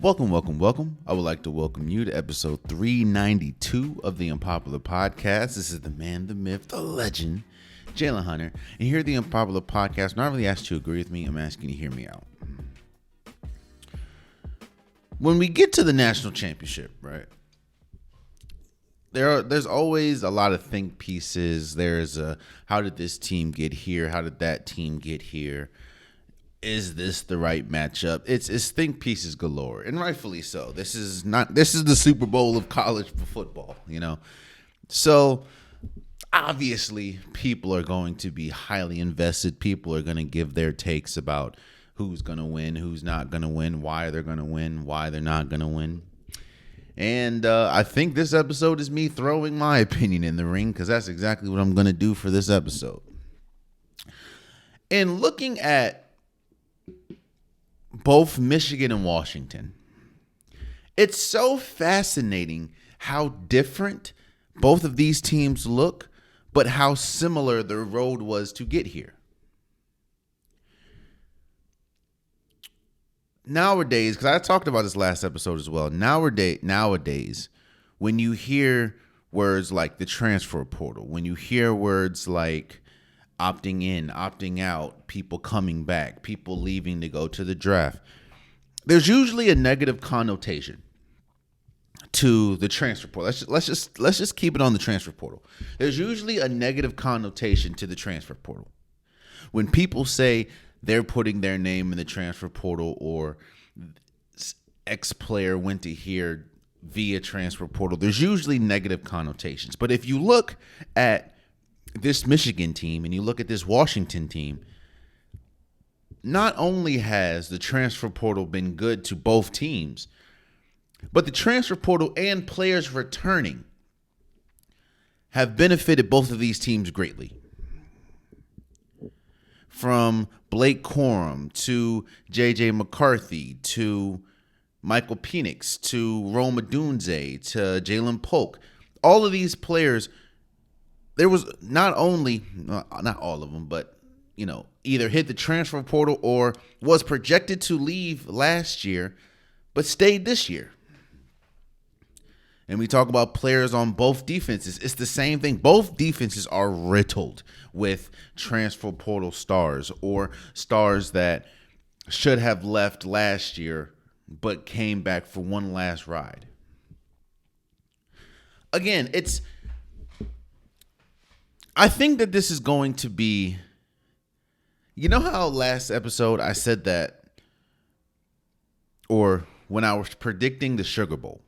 Welcome. I would like to welcome you to episode 392 of the Unpopular Podcast. This is the man, the myth, the legend, Jalen Hunter. And here at the Unpopular Podcast, I'm not really asked you to agree with me. I'm asking you to hear me out. When we get to the national championship, right, there's always a lot of think pieces. There's how did this team get here? How did that team get here? Is this the right matchup? It's think pieces galore, and rightfully so. This is the Super Bowl of college football, you know. So obviously people are going to be highly invested. People are going to give their takes about who's going to win, who's not going to win, why they're going to win, why they're not going to win. And I think this episode is me throwing my opinion in the ring, because that's exactly what I'm going to do for this episode. And looking at both Michigan and Washington, it's so fascinating how different both of these teams look, but how similar the road was to get here. Nowadays, because I talked about this last episode as well, nowadays, when you hear words like the transfer portal, when you hear words like opting in, opting out, people coming back, people leaving to go to the draft, there's usually a negative connotation to the transfer portal. Let's just keep it on the transfer portal. There's usually a negative connotation to the transfer portal. When people say they're putting their name in the transfer portal, or X player went to here via transfer portal, there's usually negative connotations. But if you look at this Michigan team and you look at this Washington team, not only has the transfer portal been good to both teams, but the transfer portal and players returning have benefited both of these teams greatly. From Blake Corum to J.J. McCarthy to Michael Penix to Rome Odunze to Jalen Polk, all of these players, there was not all of them, but, you know, either hit the transfer portal or was projected to leave last year, but stayed this year. And we talk about players on both defenses. It's the same thing. Both defenses are riddled with transfer portal stars, or stars that should have left last year but came back for one last ride. Again, I think that this is going to be, you know how last episode I said that, or when I was predicting the Sugar Bowl,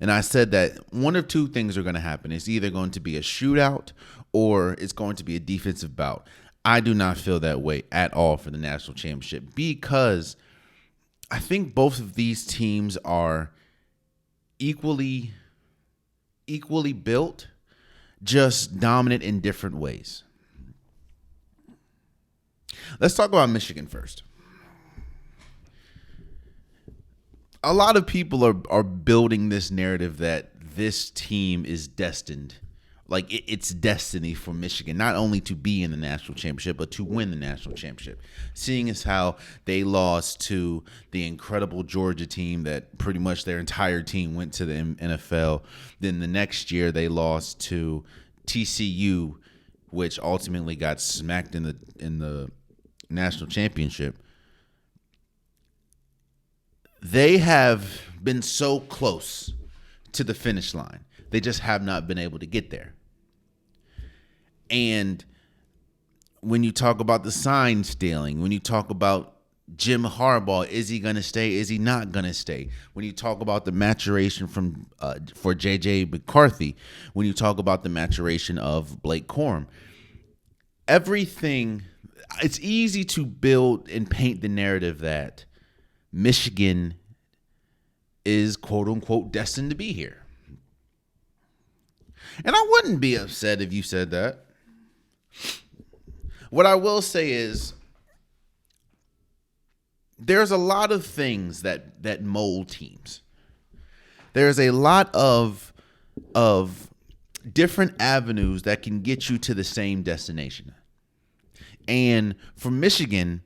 and I said that one of two things are going to happen. It's either going to be a shootout or it's going to be a defensive bout. I do not feel that way at all for the national championship, because I think both of these teams are equally built, just dominant in different ways. Let's talk about Michigan first. A lot of people are building this narrative that this team is destined, like it's destiny for Michigan, not only to be in the national championship, but to win the national championship. Seeing as how they lost to the incredible Georgia team that pretty much their entire team went to the NFL. Then the next year they lost to TCU, which ultimately got smacked in the national championship. They have been so close to the finish line. They just have not been able to get there. And when you talk about the sign stealing, when you talk about Jim Harbaugh, is he going to stay? Is he not going to stay? When you talk about the maturation for J.J. McCarthy, when you talk about the maturation of Blake Corum, everything, it's easy to build and paint the narrative that Michigan is quote unquote destined to be here. And I wouldn't be upset if you said that. What I will say is there's a lot of things that mold teams. There's a lot of different avenues that can get you to the same destination. And for Michigan,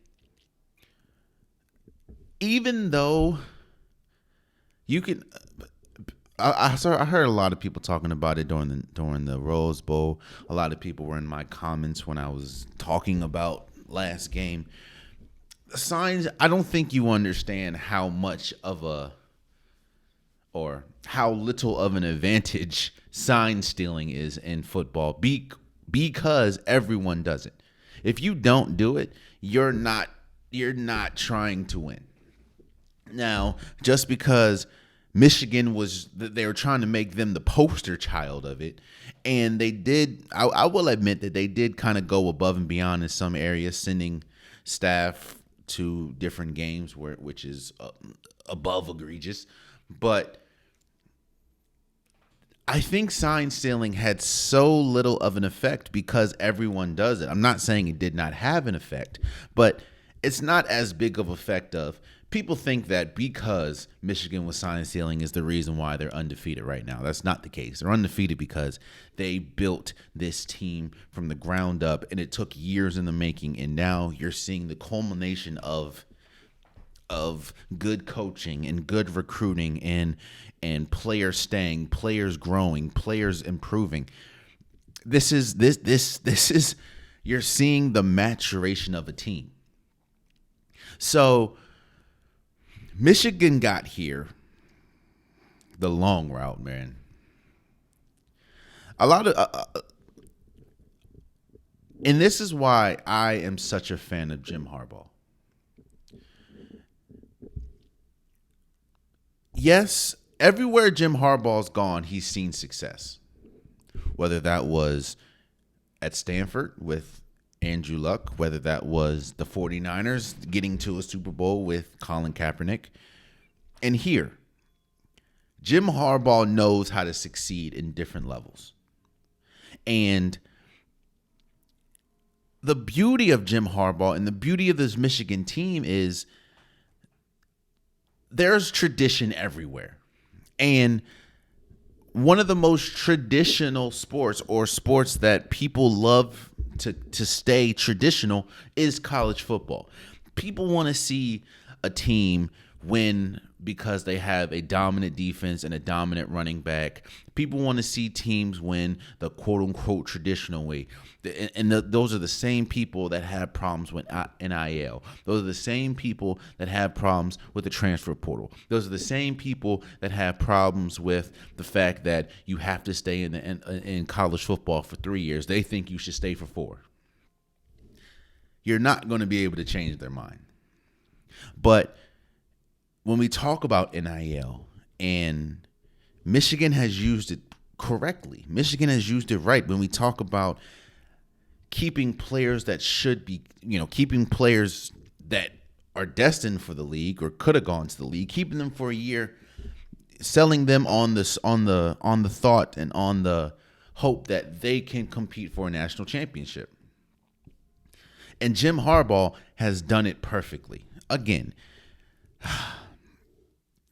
even though You can. I heard a lot of people talking about it during the Rose Bowl. A lot of people were in my comments when I was talking about last game. Signs. I don't think you understand how much of or how little of an advantage sign stealing is in football. Because everyone does it. If you don't do it, you're not trying to win. Now, just because Michigan they were trying to make them the poster child of it. And they did, I will admit that they did kind of go above and beyond in some areas, sending staff to different games which is above egregious. But I think sign stealing had so little of an effect because everyone does it. I'm not saying it did not have an effect, but it's not as big of an effect of people think that because Michigan was sign stealing is the reason why they're undefeated right now. That's not the case. They're undefeated because they built this team from the ground up, and it took years in the making. And now you're seeing the culmination of good coaching and good recruiting and players staying, players growing, players improving. This is you're seeing the maturation of a team. So Michigan got here the long route, man. A lot of and this is why I am such a fan of Jim Harbaugh. Yes, everywhere Jim Harbaugh's gone, he's seen success. Whether that was at Stanford with Andrew Luck, whether that was the 49ers getting to a Super Bowl with Colin Kaepernick. And here, Jim Harbaugh knows how to succeed in different levels. And the beauty of Jim Harbaugh and the beauty of this Michigan team is there's tradition everywhere. And one of the most traditional sports, or sports that people love to stay traditional, is college football. People want to see a team win because they have a dominant defense and a dominant running back. People want to see teams win the quote-unquote traditional way. And those are the same people that have problems with NIL. Those are the same people that have problems with the transfer portal. Those are the same people that have problems with the fact that you have to stay in college football for 3 years. They think you should stay for 4. You're not going to be able to change their mind. But when we talk about NIL, and Michigan has used it correctly, Michigan has used it right. When we talk about keeping players that should be, keeping players that are destined for the league or could have gone to the league, keeping them for a year, selling them on the thought and on the hope that they can compete for a national championship. And Jim Harbaugh has done it perfectly. Again,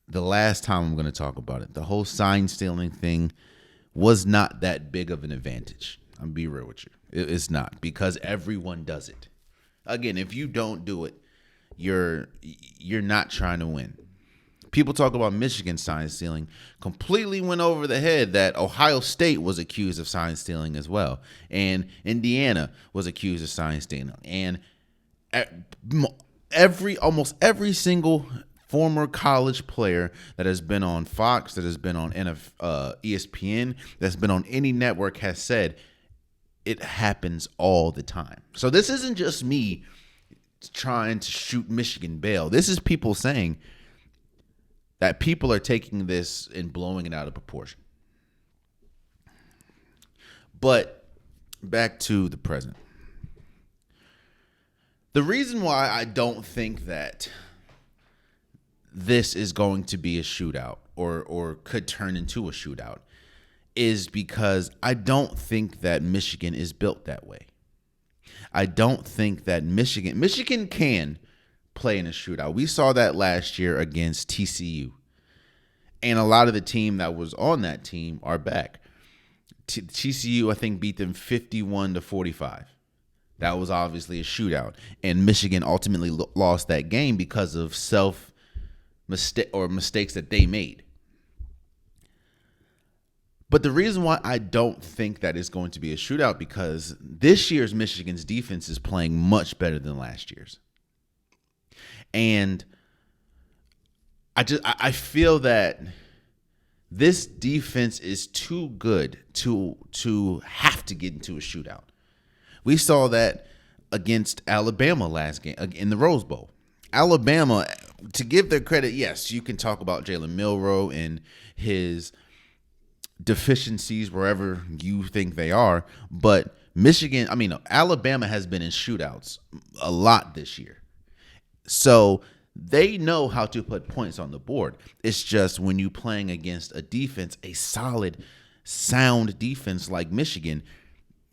the last time I'm going to talk about it, the whole sign stealing thing was not that big of an advantage. I'm going to be real with you. It's not, because everyone does it. Again, if you don't do it, you're not trying to win. People talk about Michigan sign stealing, completely went over the head that Ohio State was accused of sign stealing as well. And Indiana was accused of sign stealing. And almost every single former college player that has been on Fox, that has been on ESPN, that's been on any network has said it happens all the time. So this isn't just me trying to shoot Michigan bail. This is people saying that people are taking this and blowing it out of proportion. But back to the present. The reason why I don't think that this is going to be a shootout or could turn into a shootout is because I don't think that Michigan is built that way. I don't think that Michigan can play in a shootout. We saw that last year against TCU. And a lot of the team that was on that team are back. TCU, I think, beat them 51-45. That was obviously a shootout. And Michigan ultimately lost that game because of mistakes that they made. But the reason why I don't think that it's going to be a shootout, because this year's Michigan's defense is playing much better than last year's. And I feel that this defense is too good to have to get into a shootout. We saw that against Alabama last game in the Rose Bowl. Alabama, to give their credit, yes, you can talk about Jalen Milroe and his deficiencies wherever you think they are, but Alabama has been in shootouts a lot this year. So they know how to put points on the board. It's just when you're playing against a defense, a solid, sound defense like Michigan,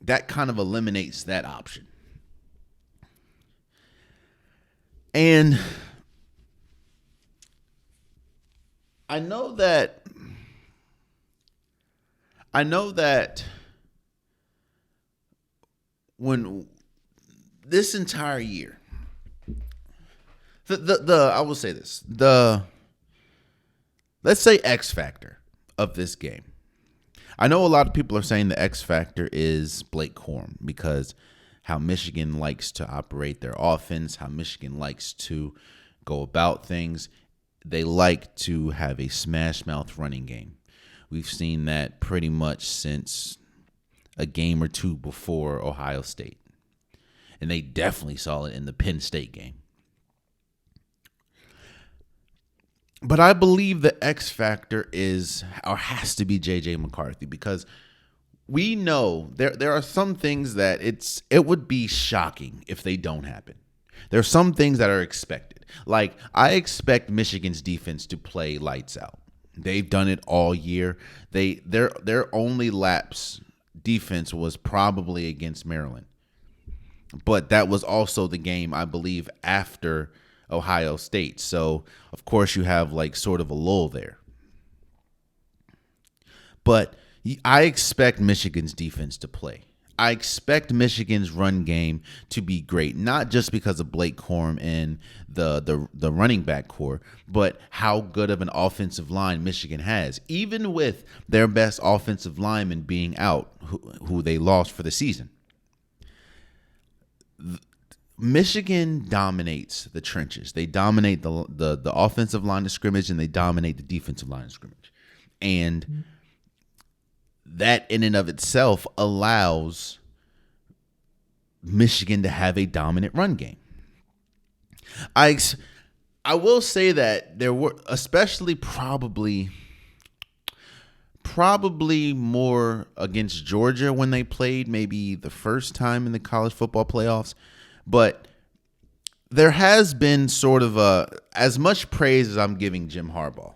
that kind of eliminates that option. And I know that when this entire year, I will say this, let's say X factor of this game. I know a lot of people are saying the X factor is Blake Corum, because how Michigan likes to operate their offense, how Michigan likes to go about things. They like to have a smash mouth running game. We've seen that pretty much since a game or two before Ohio State. And they definitely saw it in the Penn State game. But I believe the X factor is or has to be J.J. McCarthy, because we know there are some things that it would be shocking if they don't happen. There are some things that are expected. Like, I expect Michigan's defense to play lights out. They've done it all year. Their only lapse defense was probably against Maryland. But that was also the game, I believe, after Ohio State. So, of course, you have like sort of a lull there. But I expect Michigan's defense to play. I expect Michigan's run game to be great, not just because of Blake Corum and the running back core, but how good of an offensive line Michigan has, even with their best offensive lineman being out, who they lost for the season. Michigan dominates the trenches. They dominate the offensive line of scrimmage, and they dominate the defensive line of scrimmage. And that in and of itself allows Michigan to have a dominant run game. I will say that there were, especially probably more against Georgia when they played, maybe the first time in the college football playoffs. But there has been sort of as much praise as I'm giving Jim Harbaugh.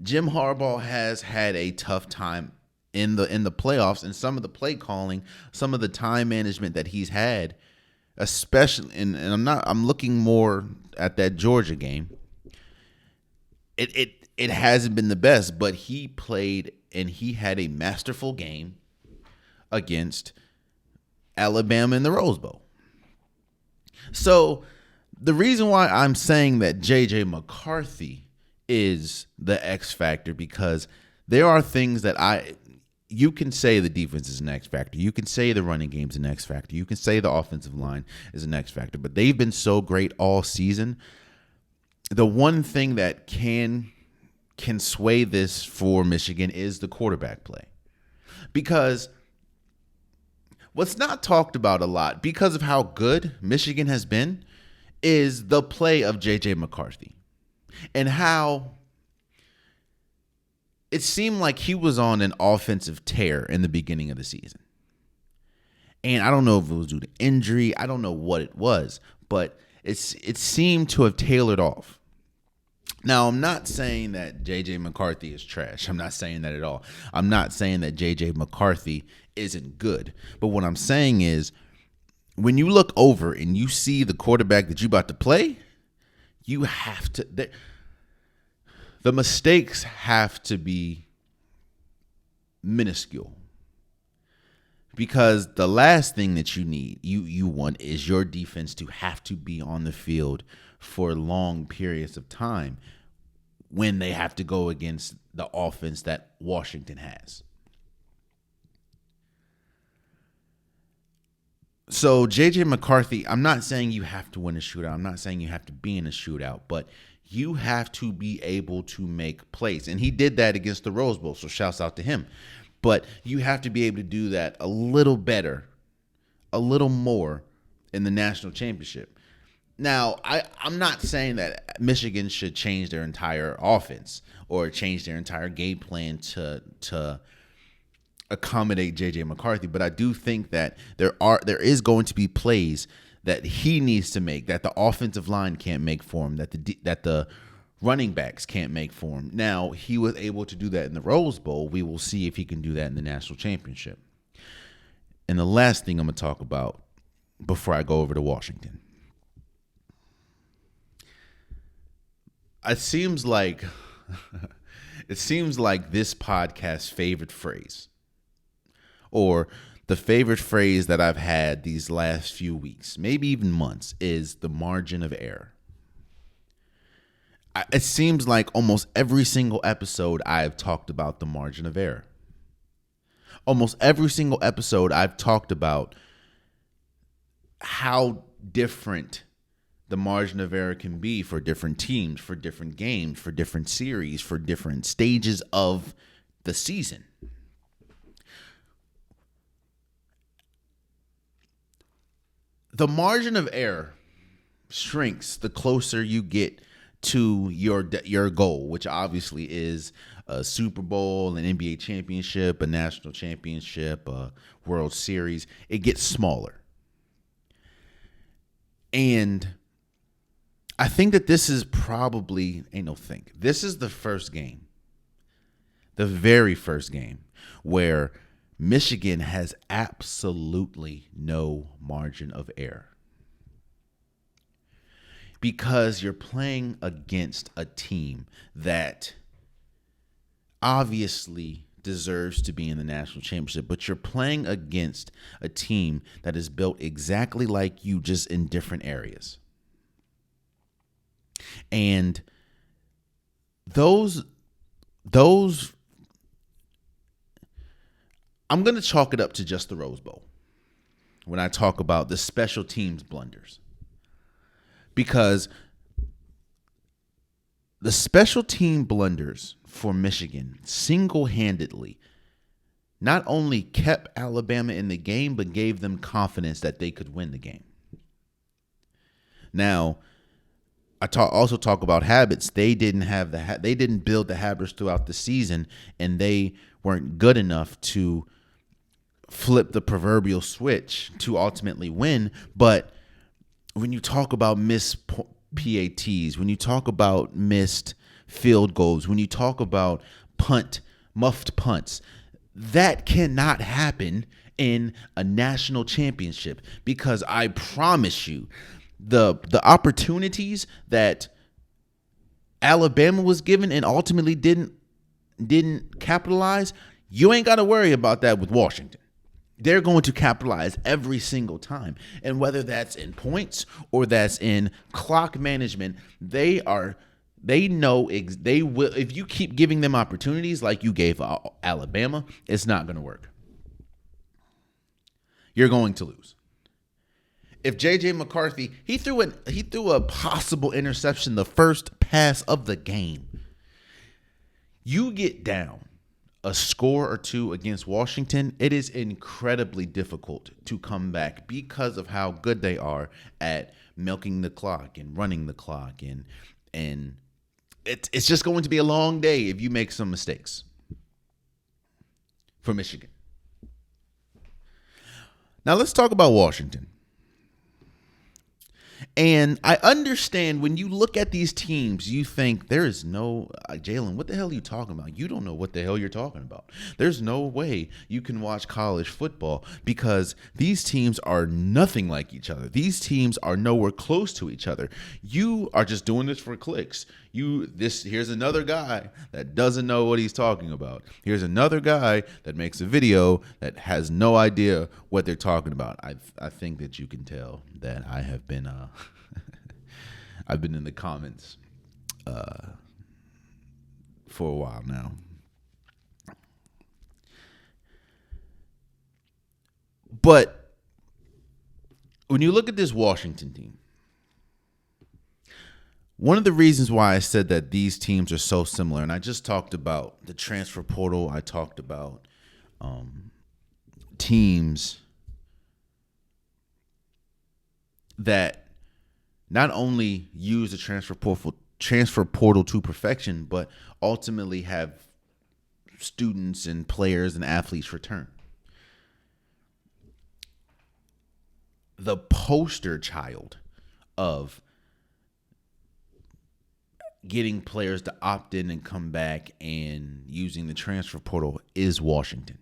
Jim Harbaugh has had a tough time in the playoffs, and some of the play calling, some of the time management that he's had, especially and I'm looking more at that Georgia game. It hasn't been the best, but he played and he had a masterful game against Alabama in the Rose Bowl. So the reason why I'm saying that J.J. McCarthy is the X factor, because there are things that you can say the defense is an X factor. You can say the running game's an X factor. You can say the offensive line is an X factor. But they've been so great all season. The one thing that can sway this for Michigan is the quarterback play. Because what's not talked about a lot, because of how good Michigan has been, is the play of J.J. McCarthy. And how it seemed like he was on an offensive tear in the beginning of the season. And I don't know if it was due to injury. I don't know what it was. But it seemed to have tailored off. Now, I'm not saying that J.J. McCarthy is trash. I'm not saying that at all. I'm not saying that J.J. McCarthy isn't good. But what I'm saying is, when you look over and you see the quarterback that you're about to play, you have to... The mistakes have to be minuscule. Because the last thing that you need, you want, is your defense to have to be on the field for long periods of time when they have to go against the offense that Washington has. So JJ McCarthy, I'm not saying you have to win a shootout. I'm not saying you have to be in a shootout, but you have to be able to make plays. And he did that against the Rose Bowl, so shouts out to him. But you have to be able to do that a little better, a little more in the national championship. Now, I'm not saying that Michigan should change their entire offense or change their entire game plan to accommodate JJ McCarthy, but I do think that there is going to be plays that he needs to make that the offensive line can't make for him, that the running backs can't make for him. Now, he was able to do that in the Rose Bowl. We will see if he can do that in the national championship. And the last thing I'm going to talk about before I go over to Washington. It seems like this podcast's favorite phrase, or the favorite phrase that I've had these last few weeks, maybe even months, is the margin of error. It seems like almost every single episode I've talked about the margin of error. Almost every single episode I've talked about how different the margin of error can be for different teams, for different games, for different series, for different stages of the season. The margin of error shrinks the closer you get to your goal, which obviously is a Super Bowl, an NBA championship, a national championship, a World Series. It gets smaller. And I think that this is probably, this is the first game, the very first game where Michigan has absolutely no margin of error. Because you're playing against a team that obviously deserves to be in the national championship, but you're playing against a team that is built exactly like you, just in different areas. And those I'm going to chalk it up to just the Rose Bowl when I talk about the special teams blunders. Because the special team blunders for Michigan single-handedly not only kept Alabama in the game, but gave them confidence that they could win the game. Now, I also talk about habits. They didn't build the habits throughout the season, and they weren't good enough to flip the proverbial switch to ultimately win. But when you talk about missed PATs, when you talk about missed field goals, when you talk about muffed punts, that cannot happen in a national championship, because I promise you, the opportunities that Alabama was given and ultimately didn't capitalize, you ain't got to worry about that with Washington. They're going to capitalize every single time. And whether that's in points or that's in clock management, they will, if you keep giving them opportunities like you gave Alabama, it's not going to work. You're going to lose. If JJ McCarthy, he threw a possible interception the first pass of the game. You get down a score or two against Washington, it is incredibly difficult to come back because of how good they are at milking the clock and running the clock, and it's just going to be a long day if you make some mistakes for Michigan. Now let's talk about Washington. And I understand when you look at these teams, you think there is no, Jalen, what the hell are you talking about? You don't know what the hell you're talking about. There's no way you can watch college football because these teams are nothing like each other. These teams are nowhere close to each other. You are just doing this for clicks. Here's another guy that doesn't know what he's talking about. Here's another guy that makes a video that has no idea what they're talking about. I think that you can tell that I have been I've been in the comments for a while now. But when you look at this Washington team, one of the reasons why I said that these teams are so similar, and I just talked about the transfer portal, I talked about teams that not only use the transfer portal to perfection, but ultimately have students and players and athletes return. The poster child of getting players to opt in and come back and using the transfer portal is Washington.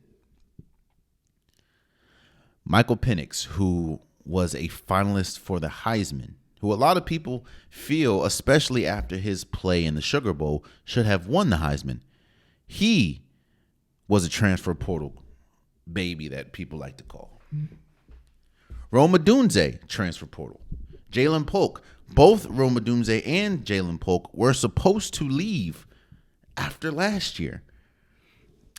Michael Penix, who was a finalist for the Heisman, who a lot of people feel, especially after his play in the Sugar Bowl, should have won the Heisman. He was a transfer portal baby that people like to call. Rome Odunze, transfer portal. Jalen Polk. Both Rome Odunze and Jalen Polk were supposed to leave after last year.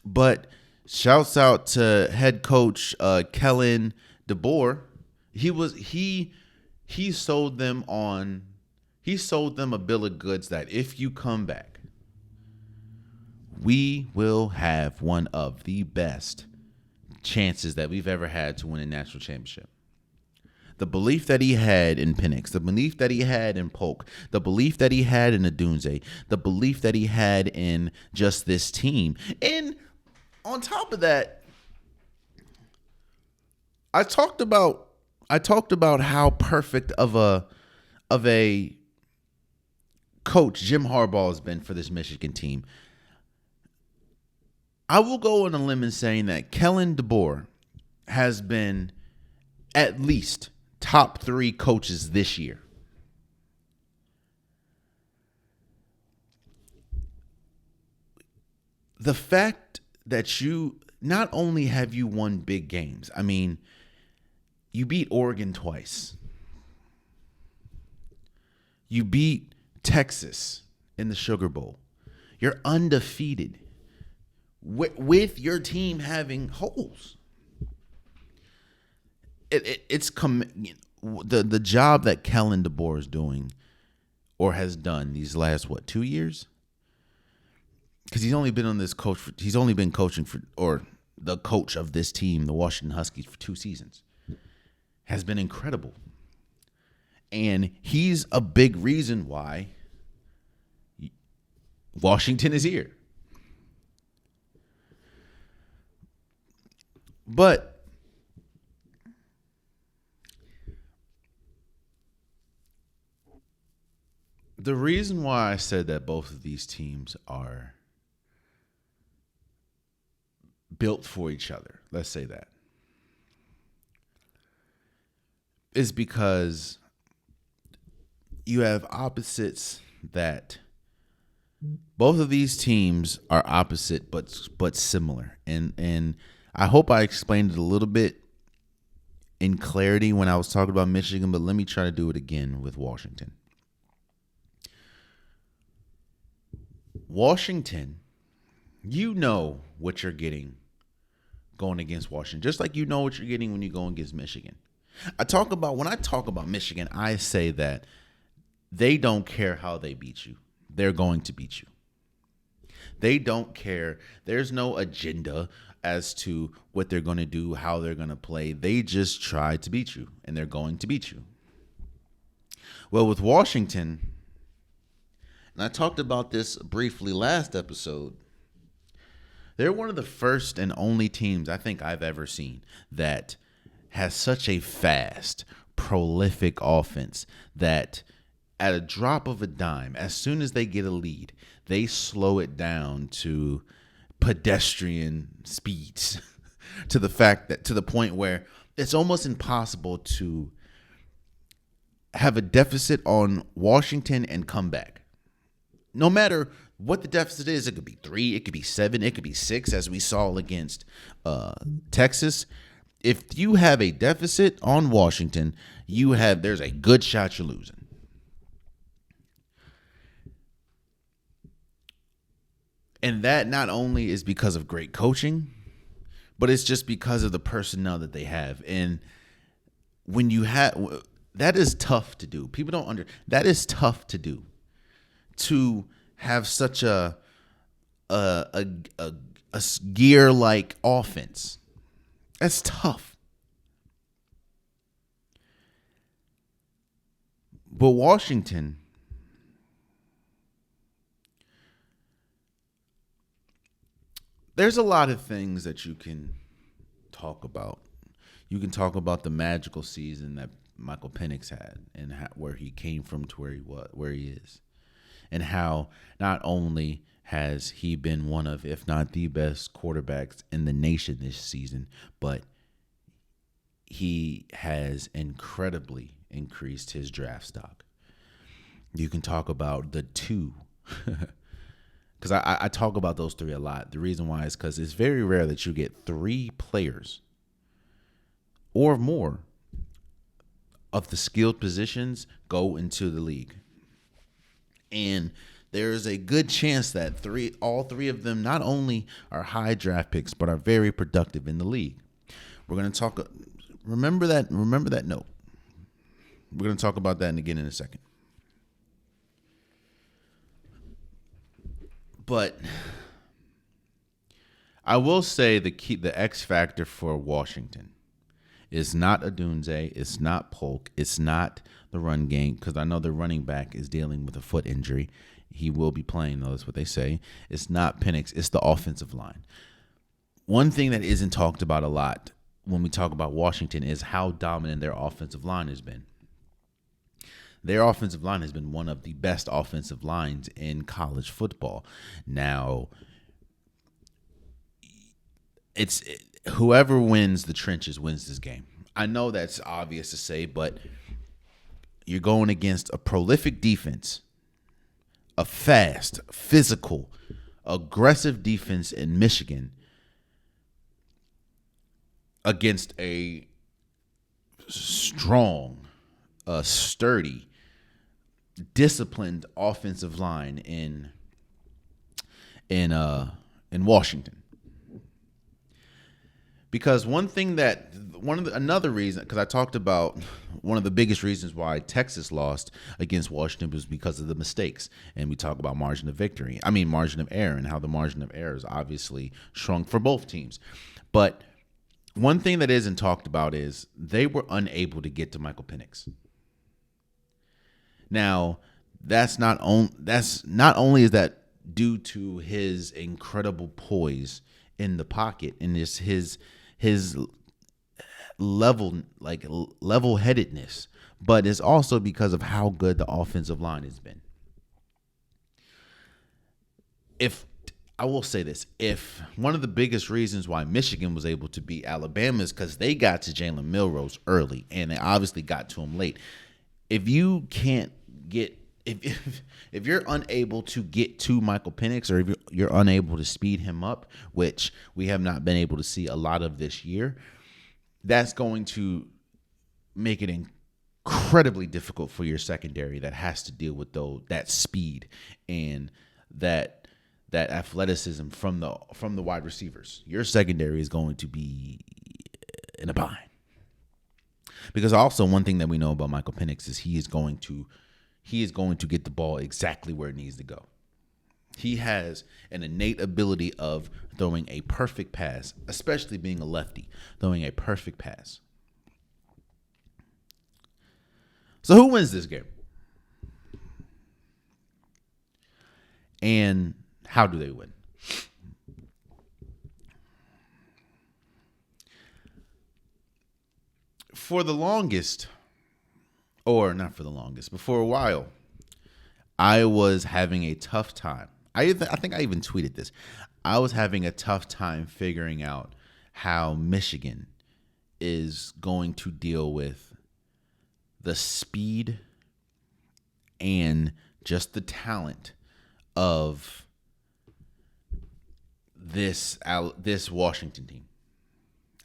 But shouts out to head coach Kellen DeBoer. He sold them a bill of goods that if you come back, we will have one of the best chances that we've ever had to win a national championship. The belief that he had in Penix, the belief that he had in Polk, the belief that he had in Odunze, the belief that he had in just this team. And on top of that, I talked about how perfect of a coach Jim Harbaugh has been for this Michigan team. I will go on a limb in saying that Kellen DeBoer has been at least top 3 coaches this year. The fact that you not only have you won big games, I mean, you beat Oregon twice. You beat Texas in the Sugar Bowl. You're undefeated with your team having holes. The job that Kellen DeBoer is doing or has done these last 2 years, because he's only been coaching for the coach of this team, the Washington Huskies, for 2 seasons, has been incredible. And he's a big reason why Washington is here. But the reason why I said that both of these teams are built for each other, let's say that, is because you have opposites that both of these teams are opposite but similar. And I hope I explained it a little bit in clarity when I was talking about Michigan, but let me try to do it again with Washington. Washington, you know what you're getting going against Washington, just like you know what you're getting when you go against Michigan. When I talk about Michigan, I say that they don't care how they beat you. They're going to beat you. They don't care. There's no agenda as to what they're going to do, how they're going to play. They just try to beat you, and they're going to beat you. Well, with Washington, and I talked about this briefly last episode, they're one of the first and only teams I think I've ever seen that has such a fast, prolific offense that at a drop of a dime, as soon as they get a lead, they slow it down to pedestrian speeds to the point where it's almost impossible to have a deficit on Washington and come back. No matter what the deficit is, it could be 3, it could be 7, it could be 6, as we saw against Texas. If you have a deficit on Washington, there's a good shot you're losing. And that not only is because of great coaching, but it's just because of the personnel that they have. And when you have, that is tough to do. People don't that is tough to do. To have such a gear like offense. That's tough. But Washington, there's a lot of things that you can talk about. You can talk about the magical season that Michael Penix had and where he came from to where he is. And how not only has he been one of, if not the best quarterbacks in the nation this season, but he has incredibly increased his draft stock. You can talk about the two, because I talk about those three a lot. The reason why is because it's very rare that you get three players or more of the skilled positions go into the league. And there is a good chance that all three of them not only are high draft picks, but are very productive in the league. We're going to talk. Remember that note. We're going to talk about that again in a second. But I will say the X factor for Washington is not Odunze, it's not Polk, it's not the run game, because I know the running back is dealing with a foot injury. He will be playing, though, that's what they say. It's not Penix, it's the offensive line. One thing that isn't talked about a lot when we talk about Washington is how dominant their offensive line has been. Their offensive line has been one of the best offensive lines in college football. Now, whoever wins the trenches wins this game. I know that's obvious to say, but you're going against a prolific defense, a fast, physical, aggressive defense in Michigan against a strong, sturdy, disciplined offensive line in Washington. Because another reason, because I talked about one of the biggest reasons why Texas lost against Washington was because of the mistakes. And we talk about margin of error, and how the margin of error is obviously shrunk for both teams. But one thing that isn't talked about is they were unable to get to Michael Penix. Now, that's not only is that due to his incredible poise in the pocket and his level-headedness, but it's also because of how good the offensive line has been. If I will say this, if one of the biggest reasons why Michigan was able to beat Alabama is because they got to Jalen Milroe early, and they obviously got to him late. If you can't get if you're unable to get to Michael Penix, or if you're unable to speed him up, which we have not been able to see a lot of this year, that's going to make it incredibly difficult for your secondary that has to deal with that speed and that athleticism from the wide receivers. Your secondary is going to be in a bind. Because also one thing that we know about Michael Penix is he is going to get the ball exactly where it needs to go. He has an innate ability of throwing a perfect pass, especially being a lefty, throwing a perfect pass. So who wins this game? And how do they win? For the longest, or not for the longest, but for a while, I was having a tough time. I think I even tweeted this. I was having a tough time figuring out how Michigan is going to deal with the speed and just the talent of this Washington team.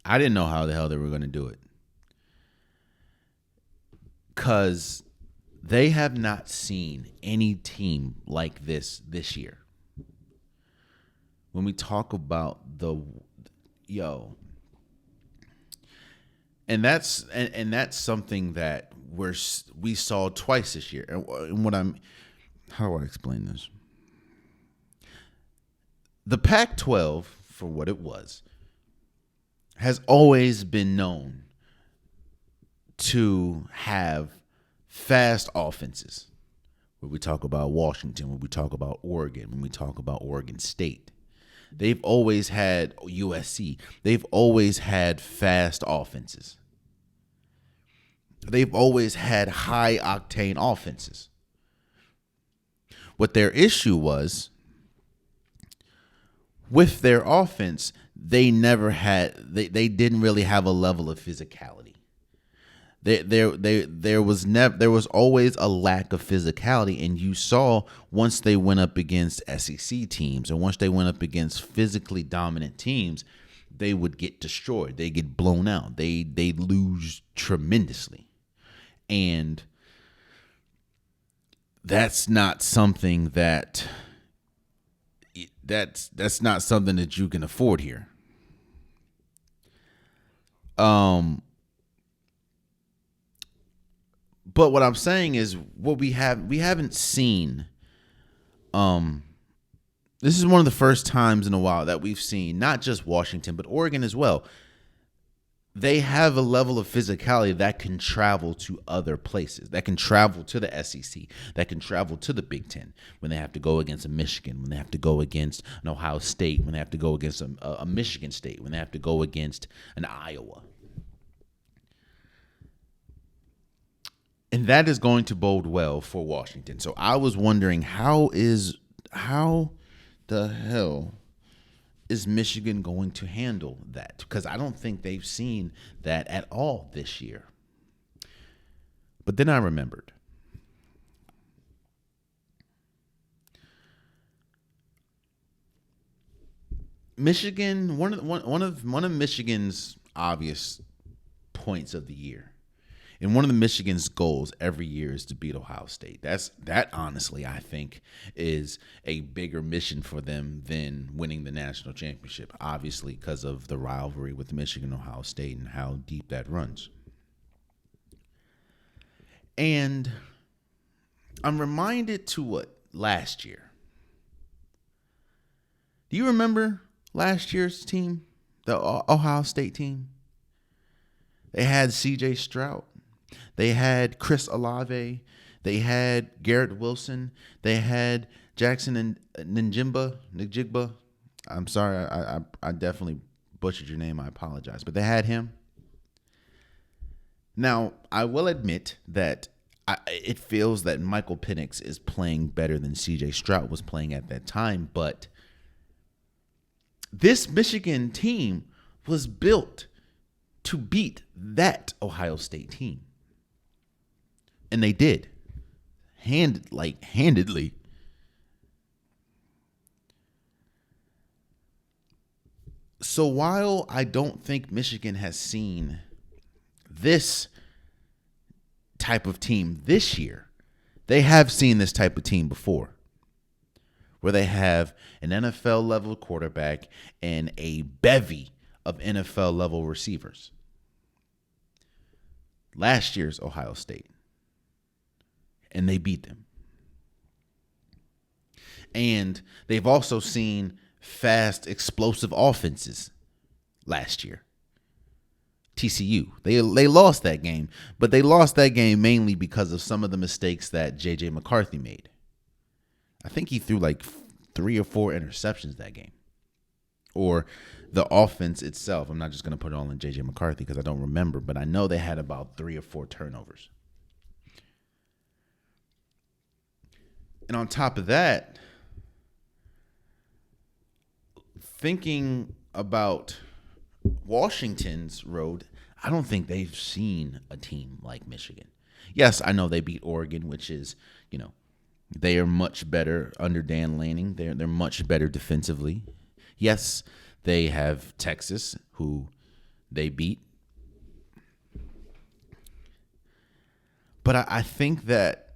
I didn't know how the hell they were going to do it, because they have not seen any team like this year. when we talk about yo, and that's something that we saw twice this year. And how do I explain this? The Pac-12, for what it was, has always been known to have fast offenses. When we talk about Washington, when we talk about Oregon, when we talk about Oregon State, they've always had USC. They've always had fast offenses. They've always had high octane offenses. What their issue was with their offense, they didn't really have a level of physicality. There was always a lack of physicality, and you saw once they went up against SEC teams and once they went up against physically dominant teams, they would get destroyed. They get blown out. They lose tremendously, and that's not something that's not something that you can afford here. But what I'm saying is we haven't seen. This is one of the first times in a while that we've seen not just Washington but Oregon as well. They have a level of physicality that can travel to other places, that can travel to the SEC, that can travel to the Big Ten when they have to go against a Michigan, when they have to go against an Ohio State, when they have to go against a Michigan State, when they have to go against an Iowa. And that is going to bode well for Washington. So I was wondering, how the hell is Michigan going to handle that? Because I don't think they've seen that at all this year. But then I remembered. Michigan, one of Michigan's obvious points of the year. And one of the Michigan's goals every year is to beat Ohio State. That honestly, I think, is a bigger mission for them than winning the national championship, obviously because of the rivalry with Michigan and Ohio State and how deep that runs. And I'm reminded to what? Last year. Do you remember last year's team, the Ohio State team? They had C.J. Stroud. They had Chris Olave. They had Garrett Wilson. They had Jackson and Njigba. I'm sorry, I definitely butchered your name. I apologize. But they had him. Now, I will admit that it feels that Michael Penix is playing better than C.J. Stroud was playing at that time. But this Michigan team was built to beat that Ohio State team. And they did. Handedly. So while I don't think Michigan has seen this type of team this year, they have seen this type of team before, where they have an NFL level quarterback and a bevy of NFL level receivers. Last year's Ohio State. And they beat them. And they've also seen fast, explosive offenses last year. TCU. They lost that game, but they lost that game mainly because of some of the mistakes that J.J. McCarthy made. I think he threw like 3 or 4 interceptions that game. Or the offense itself. I'm not just going to put it all in J.J. McCarthy because I don't remember, but I know they had about 3 or 4 turnovers. And on top of that, thinking about Washington's road, I don't think they've seen a team like Michigan. Yes, I know they beat Oregon, which is, they are much better under Dan Lanning. They're much better defensively. Yes, they have Texas, who they beat. But I think that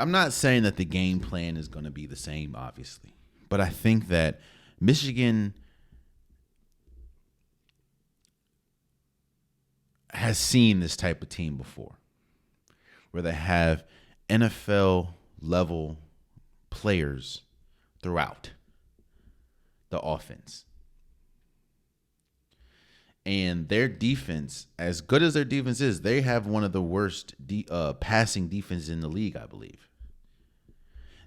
I'm not saying that the game plan is going to be the same, obviously, but I think that Michigan has seen this type of team before, where they have NFL level players throughout the offense. And their defense, as good as their defense is, they have one of the worst passing defenses in the league, I believe.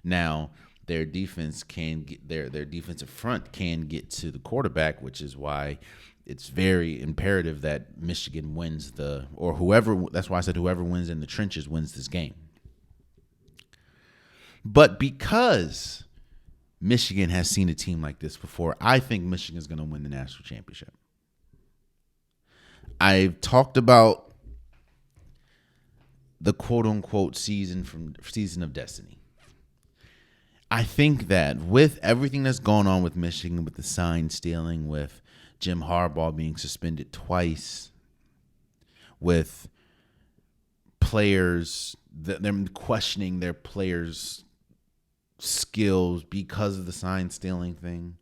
Now, their defense can get their defensive front can get to the quarterback, which is why it's very imperative that Michigan wins that's why I said whoever wins in the trenches wins this game. But because Michigan has seen a team like this before, I think Michigan's going to win the national championship. I've talked about the quote-unquote season of destiny. I think that with everything that's going on with Michigan, with the sign stealing, with Jim Harbaugh being suspended twice, with players, them questioning their players' skills because of the sign stealing thing,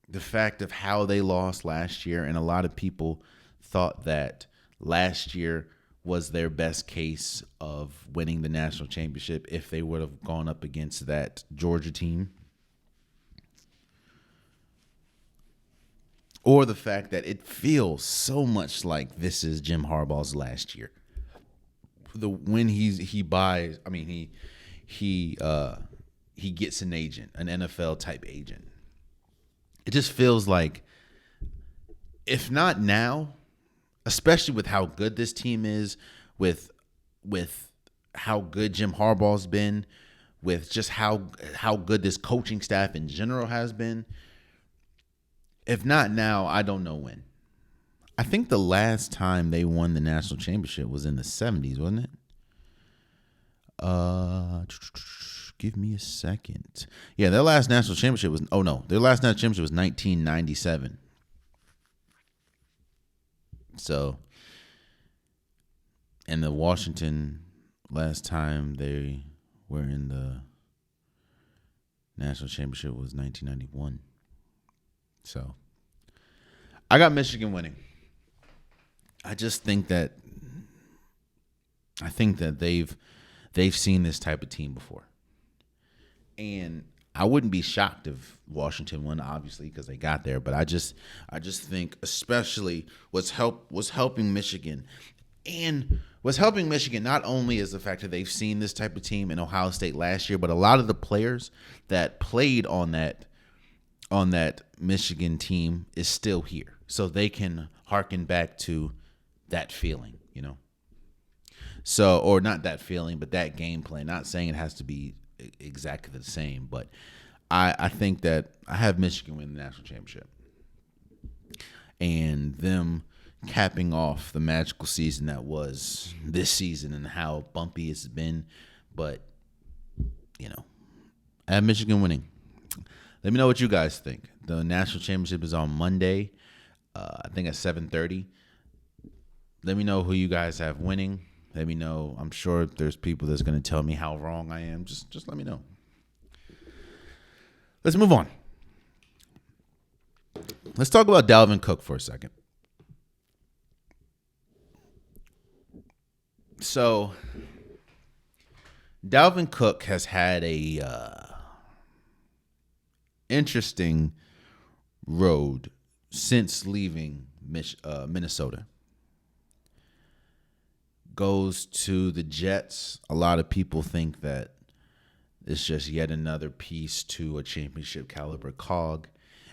the fact of how they lost last year, and a lot of people thought that last year was their best case of winning the national championship if they would have gone up against that Georgia team. Or the fact that it feels so much like this is Jim Harbaugh's last year. When he gets an agent, an NFL type agent. It just feels like, if not now, especially with how good this team is, with how good Jim Harbaugh's been, with just how good this coaching staff in general has been, if not now, I don't know when. I think the last time they won the national championship was in the 70s, wasn't it? Give me a second. Yeah, their last national championship was 1997. So, and the Washington, last time they were in the national championship was 1991. So, I got Michigan winning. I just think that they've seen this type of team before. And I wouldn't be shocked if Washington won, obviously, because they got there. But I just think, especially what's helping Michigan, and what's helping Michigan not only is the fact that they've seen this type of team in Ohio State last year, but a lot of the players that played on that Michigan team is still here, so they can harken back to that feeling, So, or not that feeling, but that game plan. Not saying it has to be exactly the same, but I think that I have Michigan win the national championship, and them capping off the magical season that was this season and how bumpy it's been. But I have Michigan winning. Let me know what you guys think. The national championship is on Monday, I think at 7:30. Let me know who you guys have winning. Let me know. I'm sure there's people that's going to tell me how wrong I am. Just let me know. Let's move on. Let's talk about Dalvin Cook for a second. So, Dalvin Cook has had a interesting road since leaving Minnesota. Goes to the Jets. A lot of people think that it's just yet another piece to a championship caliber cog.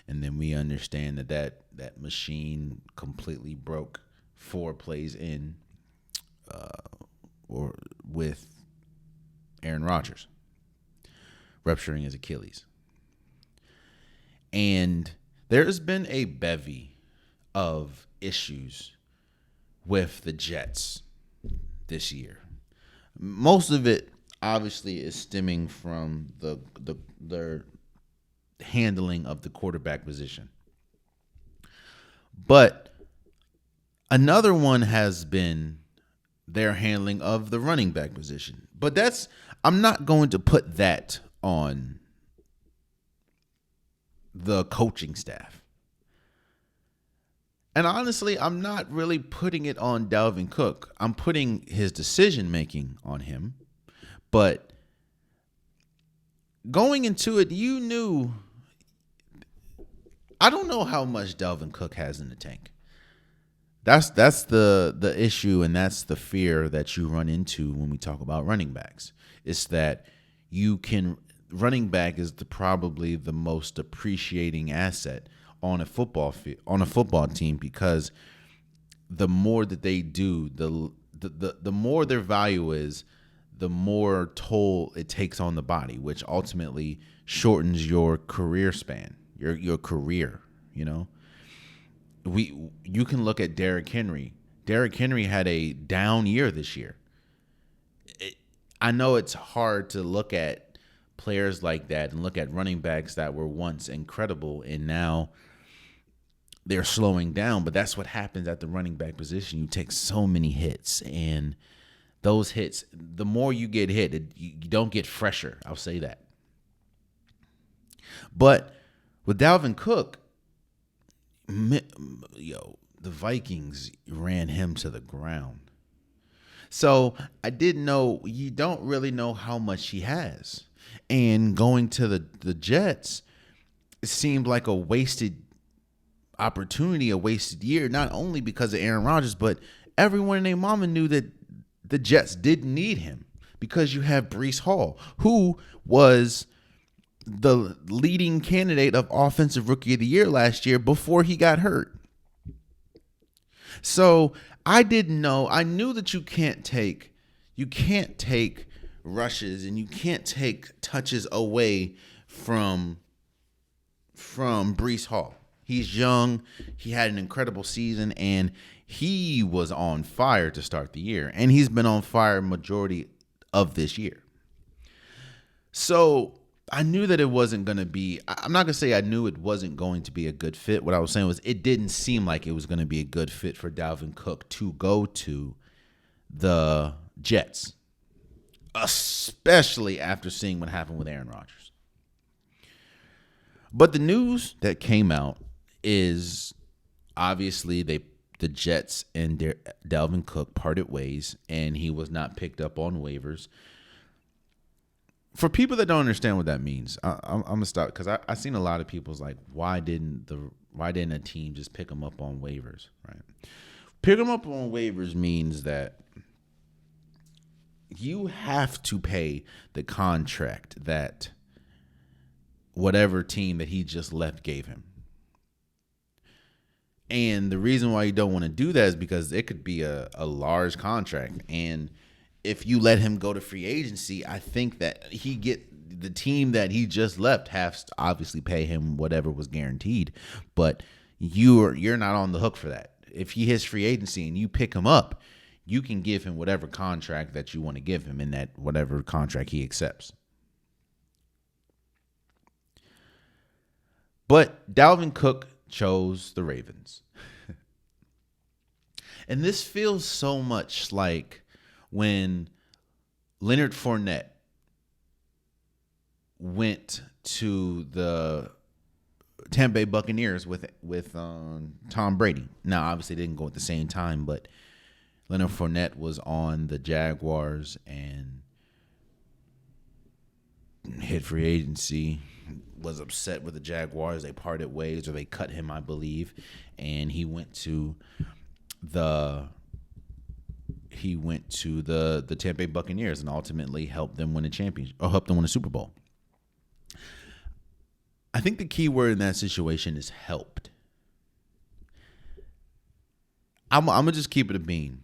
And then we understand that machine completely broke 4 plays in or with Aaron Rodgers rupturing his Achilles. And there's been a bevy of issues with the Jets this year. Most of it obviously is stemming from their handling of the quarterback position. But another one has been their handling of the running back position. But I'm not going to put that on the coaching staff. And honestly, I'm not really putting it on Dalvin Cook. I'm putting his decision making on him. But going into it, you knew. I don't know how much Dalvin Cook has in the tank. That's the issue, and that's the fear that you run into when we talk about running backs. It's that running back is probably the most appreciating asset on a football team, because the more that they do, the more their value is, the more toll it takes on the body, which ultimately shortens your career span, your career, you know. You can look at Derrick Henry. Derrick Henry had a down year this year. I know it's hard to look at players like that and look at running backs that were once incredible and now they're slowing down, but that's what happens at the running back position. You take so many hits, and those hits, the more you get hit, you don't get fresher. I'll say that. But with Dalvin Cook, the Vikings ran him to the ground. So I didn't know. You don't really know how much he has. And going to the Jets, it seemed like a wasted opportunity, a wasted year, not only because of Aaron Rodgers, but everyone and their mama knew that the Jets didn't need him, because you have Breece Hall, who was the leading candidate of Offensive Rookie of the Year last year before he got hurt. So I didn't know. I knew that you can't take rushes and you can't take touches away from Breece Hall. He's young. He had an incredible season, and he was on fire to start the year, and he's been on fire majority of this year. So I knew that it wasn't going to be, I'm not going to say I knew it wasn't going to be a good fit. What I was saying was it didn't seem like it was going to be a good fit for Dalvin Cook to go to the Jets, especially after seeing what happened with Aaron Rodgers. But the news that came out is obviously the Jets and Dalvin Cook parted ways, and he was not picked up on waivers. For people that don't understand what that means, I'm gonna stop, because I've seen a lot of people's like, why didn't a team just pick him up on waivers, right? Pick him up on waivers means that you have to pay the contract that whatever team that he just left gave him. And the reason why you don't want to do that is because it could be a large contract, and if you let him go to free agency, I think that the team that he just left has to obviously pay him whatever was guaranteed, but you're not on the hook for that. If he hits free agency and you pick him up, you can give him whatever contract that you want to give him in that whatever contract he accepts. But Dalvin Cook chose the Ravens. And this feels so much like when Leonard Fournette went to the Tampa Bay Buccaneers with Tom Brady. Now, obviously, they didn't go at the same time, but Leonard Fournette was on the Jaguars and hit free agency, was upset with the Jaguars. They parted ways, or they cut him, I believe, and he went to the Tampa Bay Buccaneers and ultimately helped them win a championship, or helped them win a Super Bowl. I think the key word in that situation is helped. I'm gonna just keep it a bean.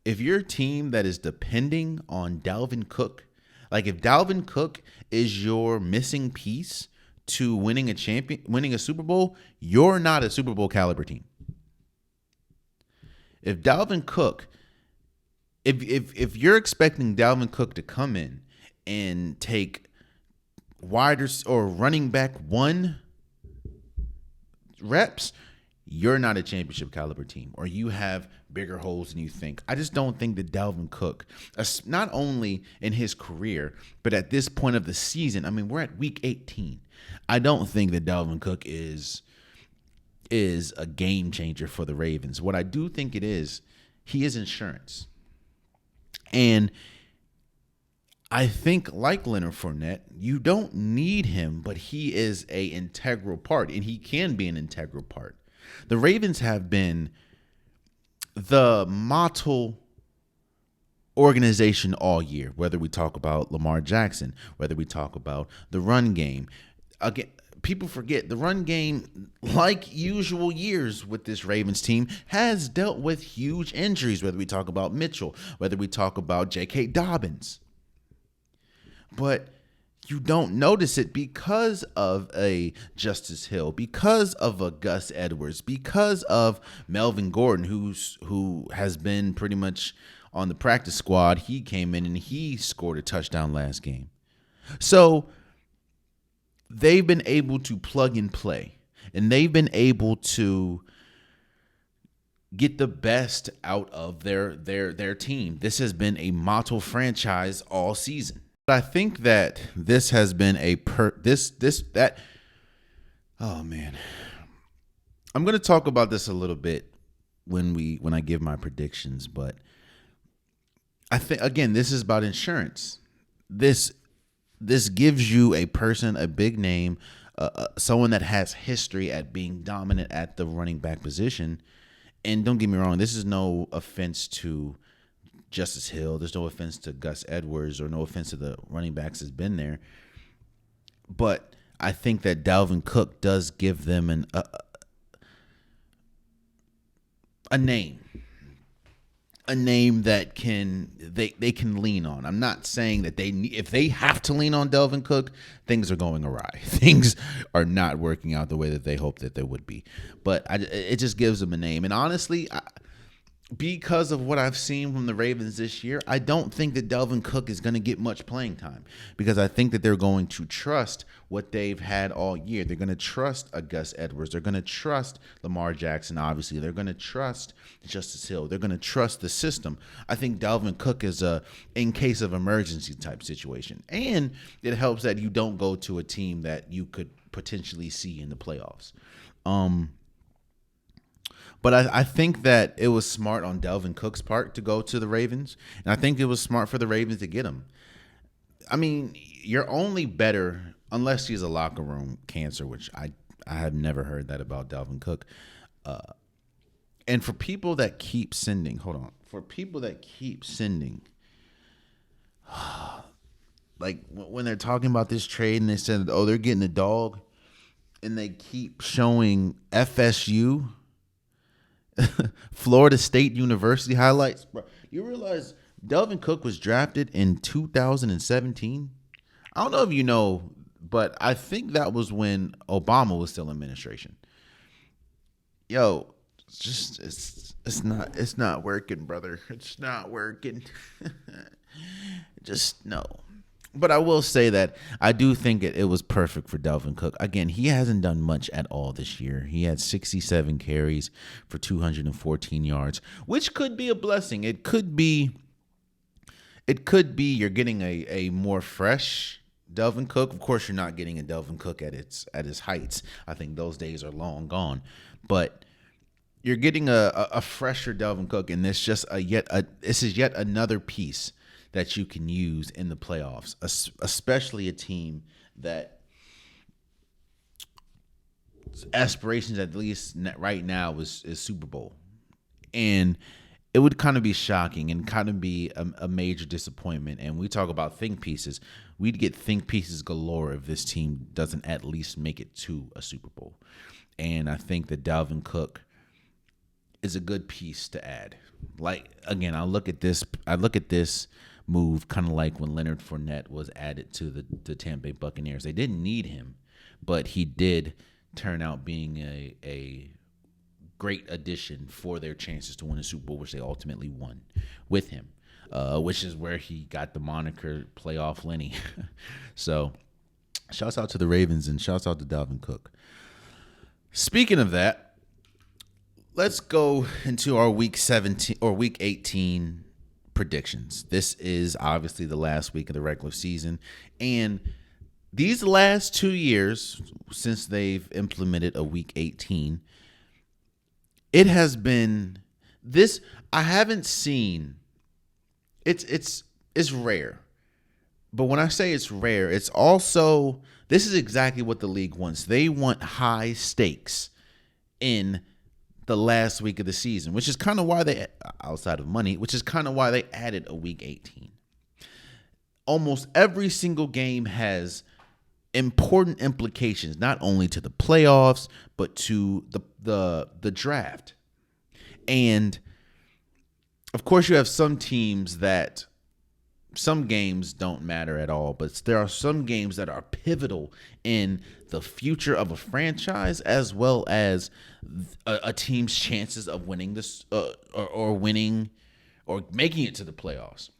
If you're a team that is depending on Dalvin Cook, like if Dalvin Cook is your missing piece to winning a Super Bowl, you're not a Super Bowl caliber team. If Dalvin Cook, if you're expecting Dalvin Cook to come in and take wide or running back one reps, you're not a championship caliber team, or you have bigger holes than you think. I just don't think that Dalvin Cook, not only in his career, but at this point of the season, I mean, we're at week 18. I don't think that Dalvin Cook is a game changer for the Ravens. What I do think it is, he is insurance. And I think, like Leonard Fournette, you don't need him, but he is an integral part, and he can be an integral part. The Ravens have been the model organization all year, whether we talk about Lamar Jackson, whether we talk about the run game. Again, people forget the run game, like usual years with this Ravens team, has dealt with huge injuries, whether we talk about Mitchell, whether we talk about J.K. Dobbins. But you don't notice it because of a Justice Hill, because of a Gus Edwards, because of Melvin Gordon, who has been pretty much on the practice squad. He came in and he scored a touchdown last game. So they've been able to plug and play, and they've been able to get the best out of their team. This has been a motto franchise all season. But I think that this has been oh man. I'm going to talk about this a little bit when I give my predictions, but I think, again, this is about insurance. This gives you a person, a big name, someone that has history at being dominant at the running back position. And don't get me wrong, this is no offense to Justice Hill. There's no offense to Gus Edwards, or no offense to the running backs that's been there. But I think that Dalvin Cook does give them a name that they can lean on. I'm not saying that if they have to lean on Dalvin Cook, things are going awry. Things are not working out the way that they hoped that they would be. But it just gives them a name. And honestly, because of what I've seen from the Ravens this year, I don't think that Dalvin Cook is going to get much playing time, because I think that they're going to trust what they've had all year. They're going to trust a Gus Edwards. They're going to trust Lamar Jackson, obviously. They're going to trust Justice Hill. They're going to trust the system. I think Dalvin Cook is a in case of emergency type situation. And it helps that you don't go to a team that you could potentially see in the playoffs. But I think that it was smart on Dalvin Cook's part to go to the Ravens. And I think it was smart for the Ravens to get him. I mean, you're only better unless he's a locker room cancer, which I have never heard that about Dalvin Cook. And for people that keep sending, like when they're talking about this trade and they said, oh, they're getting a dog, and they keep showing FSU, Florida State University highlights. Bro, you realize Dalvin Cook was drafted in 2017? I don't know if you know, but I think that was when Obama was still in administration. Yo, it's not working, brother. It's not working. Just no. But I will say that I do think it was perfect for Dalvin Cook. Again, he hasn't done much at all this year. He had 67 carries for 214 yards, which could be a blessing. It could be you're getting a more fresh Dalvin Cook. Of course, you're not getting a Dalvin Cook at his heights. I think those days are long gone. But you're getting a fresher Dalvin Cook, and this is yet another piece that you can use in the playoffs, especially a team that aspirations, at least right now, is Super Bowl. And it would kind of be shocking and kind of be a major disappointment. And we talk about think pieces. We'd get think pieces galore if this team doesn't at least make it to a Super Bowl. And I think that Dalvin Cook is a good piece to add. Like, again, I look at this move kind of like when Leonard Fournette was added to the Tampa Bay Buccaneers. They didn't need him, but he did turn out being a great addition for their chances to win a Super Bowl, which they ultimately won with him, which is where he got the moniker Playoff Lenny. So shouts out to the Ravens and shouts out to Dalvin Cook. Speaking of that, let's go into our week 17 or week 18 predictions. This is obviously the last week of the regular season, and these last 2 years since they've implemented a week 18, it has been this. I haven't seen. It's rare, but when I say it's rare, it's also this is exactly what the league wants. They want high stakes in the last week of the season, which is kind of why they, outside of money, which is kind of why they added a week 18. Almost every single game has important implications, not only to the playoffs, but to the draft. And of course, you have some teams that some games don't matter at all, but there are some games that are pivotal in the future of a franchise, as well as a team's chances of winning this or winning or making it to the playoffs.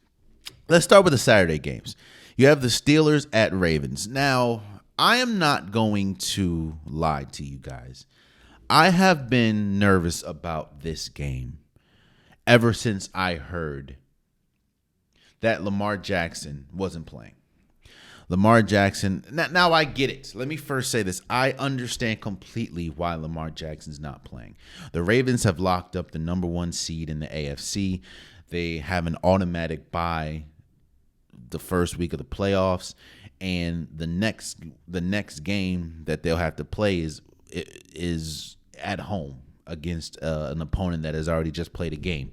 Let's start with the Saturday games. You have the Steelers at Ravens. Now, I am not going to lie to you guys. I have been nervous about this game ever since I heard that Lamar Jackson wasn't playing. Lamar Jackson, now I get it. Let me first say this. I understand completely why Lamar Jackson's not playing. The Ravens have locked up the number 1 seed in the AFC. They have an automatic bye the first week of the playoffs, and the next game that they'll have to play is at home against an opponent that has already just played a game.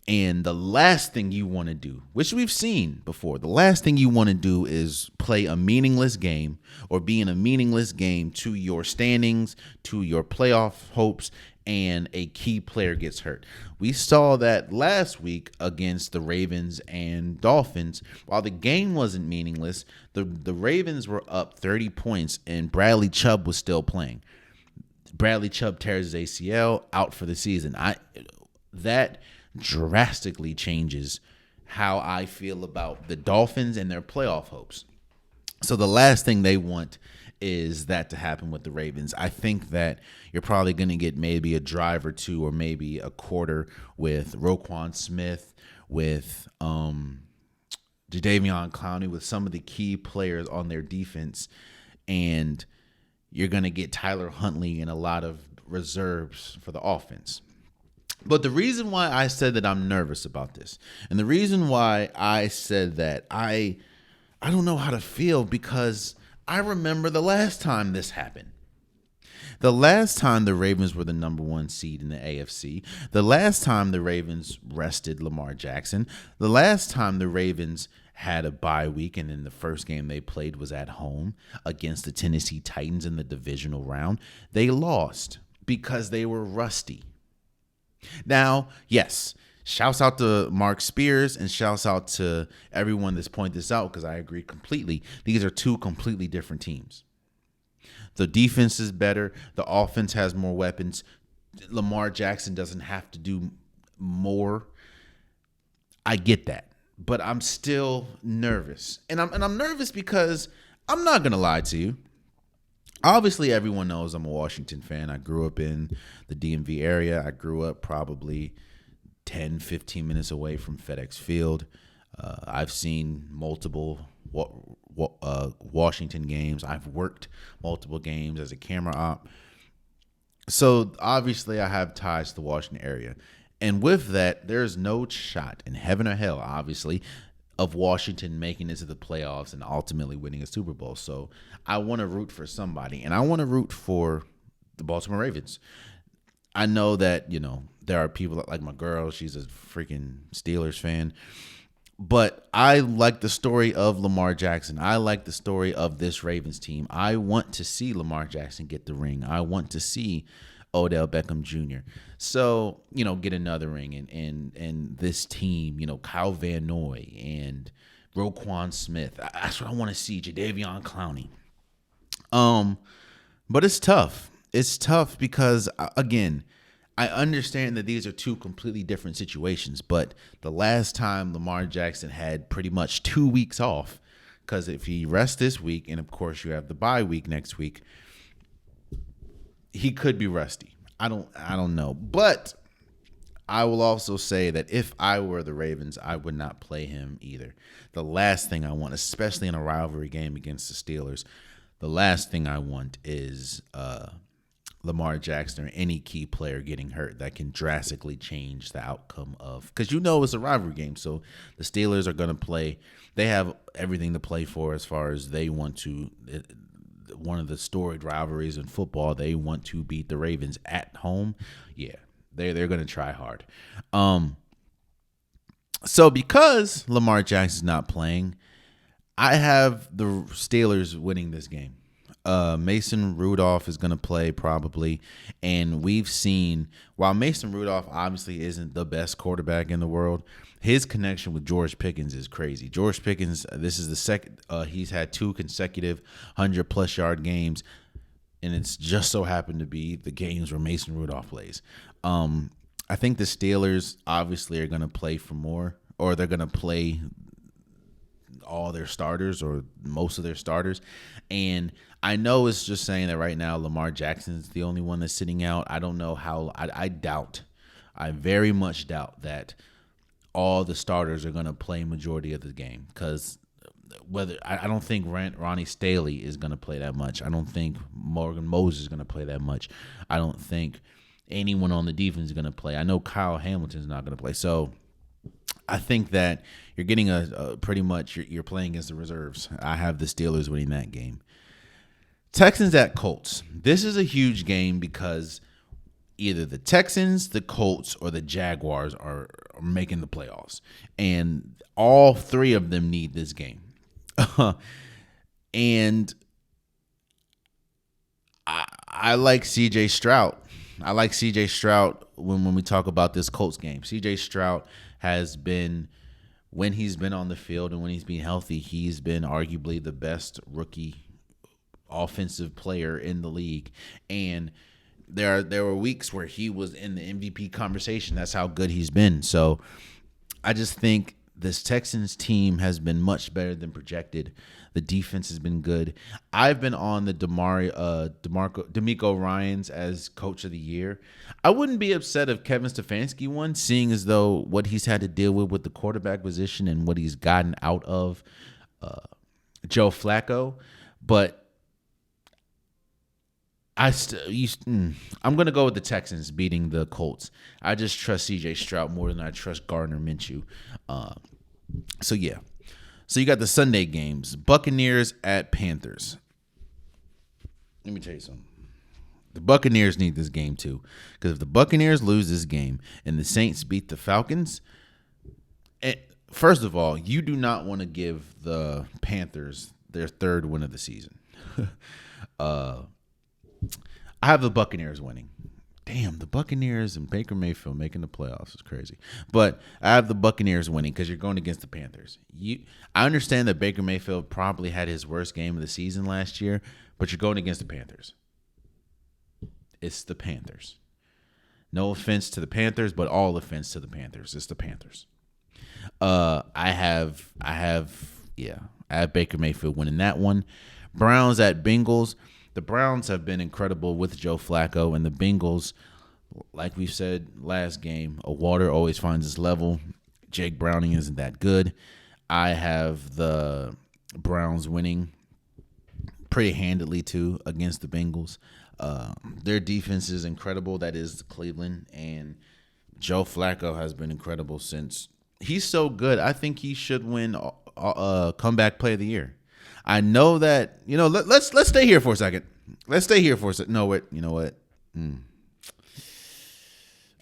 And the last thing you want to do, which we've seen before, the last thing you want to do is play a meaningless game or be in a meaningless game to your standings, to your playoff hopes, and a key player gets hurt. We saw that last week against the Ravens and Dolphins. While the game wasn't meaningless, the Ravens were up 30 points and Bradley Chubb was still playing. Bradley Chubb tears his ACL, out for the season. That drastically changes how I feel about the Dolphins and their playoff hopes. So the last thing they want is that to happen with the Ravens. I think that you're probably going to get maybe a drive or two or maybe a quarter with Roquan Smith, with Jadeveon Clowney, with some of the key players on their defense, and you're going to get Tyler Huntley and a lot of reserves for the offense. But the reason why I said that I'm nervous about this, and the reason why I said that I don't know how to feel, because I remember the last time this happened. The last time the Ravens were the number 1 seed in the AFC, the last time the Ravens rested Lamar Jackson, the last time the Ravens had a bye week and then the first game they played was at home against the Tennessee Titans in the divisional round, they lost because they were rusty. Now, yes, shouts out to Mark Spears and shouts out to everyone that's pointed this out, because I agree completely. These are two completely different teams. The defense is better. The offense has more weapons. Lamar Jackson doesn't have to do more. I get that, but I'm still nervous. And I'm nervous because I'm not going to lie to you. Obviously, everyone knows I'm a Washington fan. I grew up in the DMV area. I grew up probably 10, 15 minutes away from FedEx Field. I've seen multiple Washington games. I've worked multiple games as a camera op. So obviously, I have ties to the Washington area. And with that, there's no shot in heaven or hell, obviously, of Washington making it to the playoffs and ultimately winning a Super Bowl. So I want to root for somebody, and I want to root for the Baltimore Ravens. I know that, there are people like my girl. She's a freaking Steelers fan. But I like the story of Lamar Jackson. I like the story of this Ravens team. I want to see Lamar Jackson get the ring. I want to see Odell Beckham Jr. So, get another ring. And this team, Kyle Van Noy and Roquan Smith. That's what I want to see, Jadeveon Clowney. But it's tough. It's tough because, again, I understand that these are two completely different situations, but the last time Lamar Jackson had pretty much 2 weeks off, because if he rests this week, and of course you have the bye week next week, he could be rusty. I don't know. But I will also say that if I were the Ravens, I would not play him either. The last thing I want, especially in a rivalry game against the Steelers, the last thing I want is Lamar Jackson or any key player getting hurt that can drastically change the outcome of, because it's a rivalry game. So the Steelers are going to play. They have everything to play for as far as they want to. One of the storied rivalries in football, they want to beat the Ravens at home. Yeah, they're going to try hard. So because Lamar Jackson's not playing, I have the Steelers winning this game. Mason Rudolph is going to play probably, and we've seen, while Mason Rudolph obviously isn't the best quarterback in the world, his connection with George Pickens is crazy. George Pickens, this is the second, he's had 2 consecutive 100-plus yard games, and it's just so happened to be the games where Mason Rudolph plays. I think the Steelers obviously are going to play for more, or they're going to play all their starters or most of their starters. And I know it's just saying that right now Lamar Jackson is the only one that's sitting out. I don't know how. I very much doubt that all the starters are going to play majority of the game, because I don't think Ronnie Staley is going to play that much. I don't think Morgan Moses is going to play that much. I don't think anyone on the defense is going to play. I know Kyle Hamilton's not going to play. So I think that you're getting a pretty much you're playing against the reserves. I have the Steelers winning that game. Texans at Colts. This is a huge game because either the Texans, the Colts, or the Jaguars are making the playoffs, and all 3 of them need this game. And I like C.J. Stroud. I like C.J. Stroud when we talk about this Colts game. C.J. Stroud has been, when he's been on the field and when he's been healthy, he's been arguably the best rookie offensive player in the league. And there were weeks where he was in the MVP conversation. That's how good he's been. So I just think this Texans team has been much better than projected. The defense has been good. I've been on the DeMeco Ryans as coach of the year. I wouldn't be upset if Kevin Stefanski won, seeing as though what he's had to deal with the quarterback position and what he's gotten out of Joe Flacco. But I'm going to go with the Texans beating the Colts. I just trust C.J. Stroud more than I trust Gardner Minshew. So you got the Sunday games. Buccaneers at Panthers. Let me tell you something. The Buccaneers need this game too, because if the Buccaneers lose this game and the Saints beat the Falcons, first of all, you do not want to give the Panthers their 3rd win of the season. I have the Buccaneers winning. Damn, the Buccaneers and Baker Mayfield making the playoffs is crazy. But I have the Buccaneers winning because you're going against the Panthers. I understand that Baker Mayfield probably had his worst game of the season last year, but you're going against the Panthers. It's the Panthers. No offense to the Panthers, but all offense to the Panthers. It's the Panthers. I have Baker Mayfield winning that one. Browns at Bengals. The Browns have been incredible with Joe Flacco, and the Bengals, like we said last game, a water always finds its level. Jake Browning isn't that good. I have the Browns winning pretty handily, too, against the Bengals. Their defense is incredible. That is Cleveland, and Joe Flacco has been incredible since. He's so good. I think he should win comeback play of the year. I know that, let's stay here for a second. No, wait, you know what?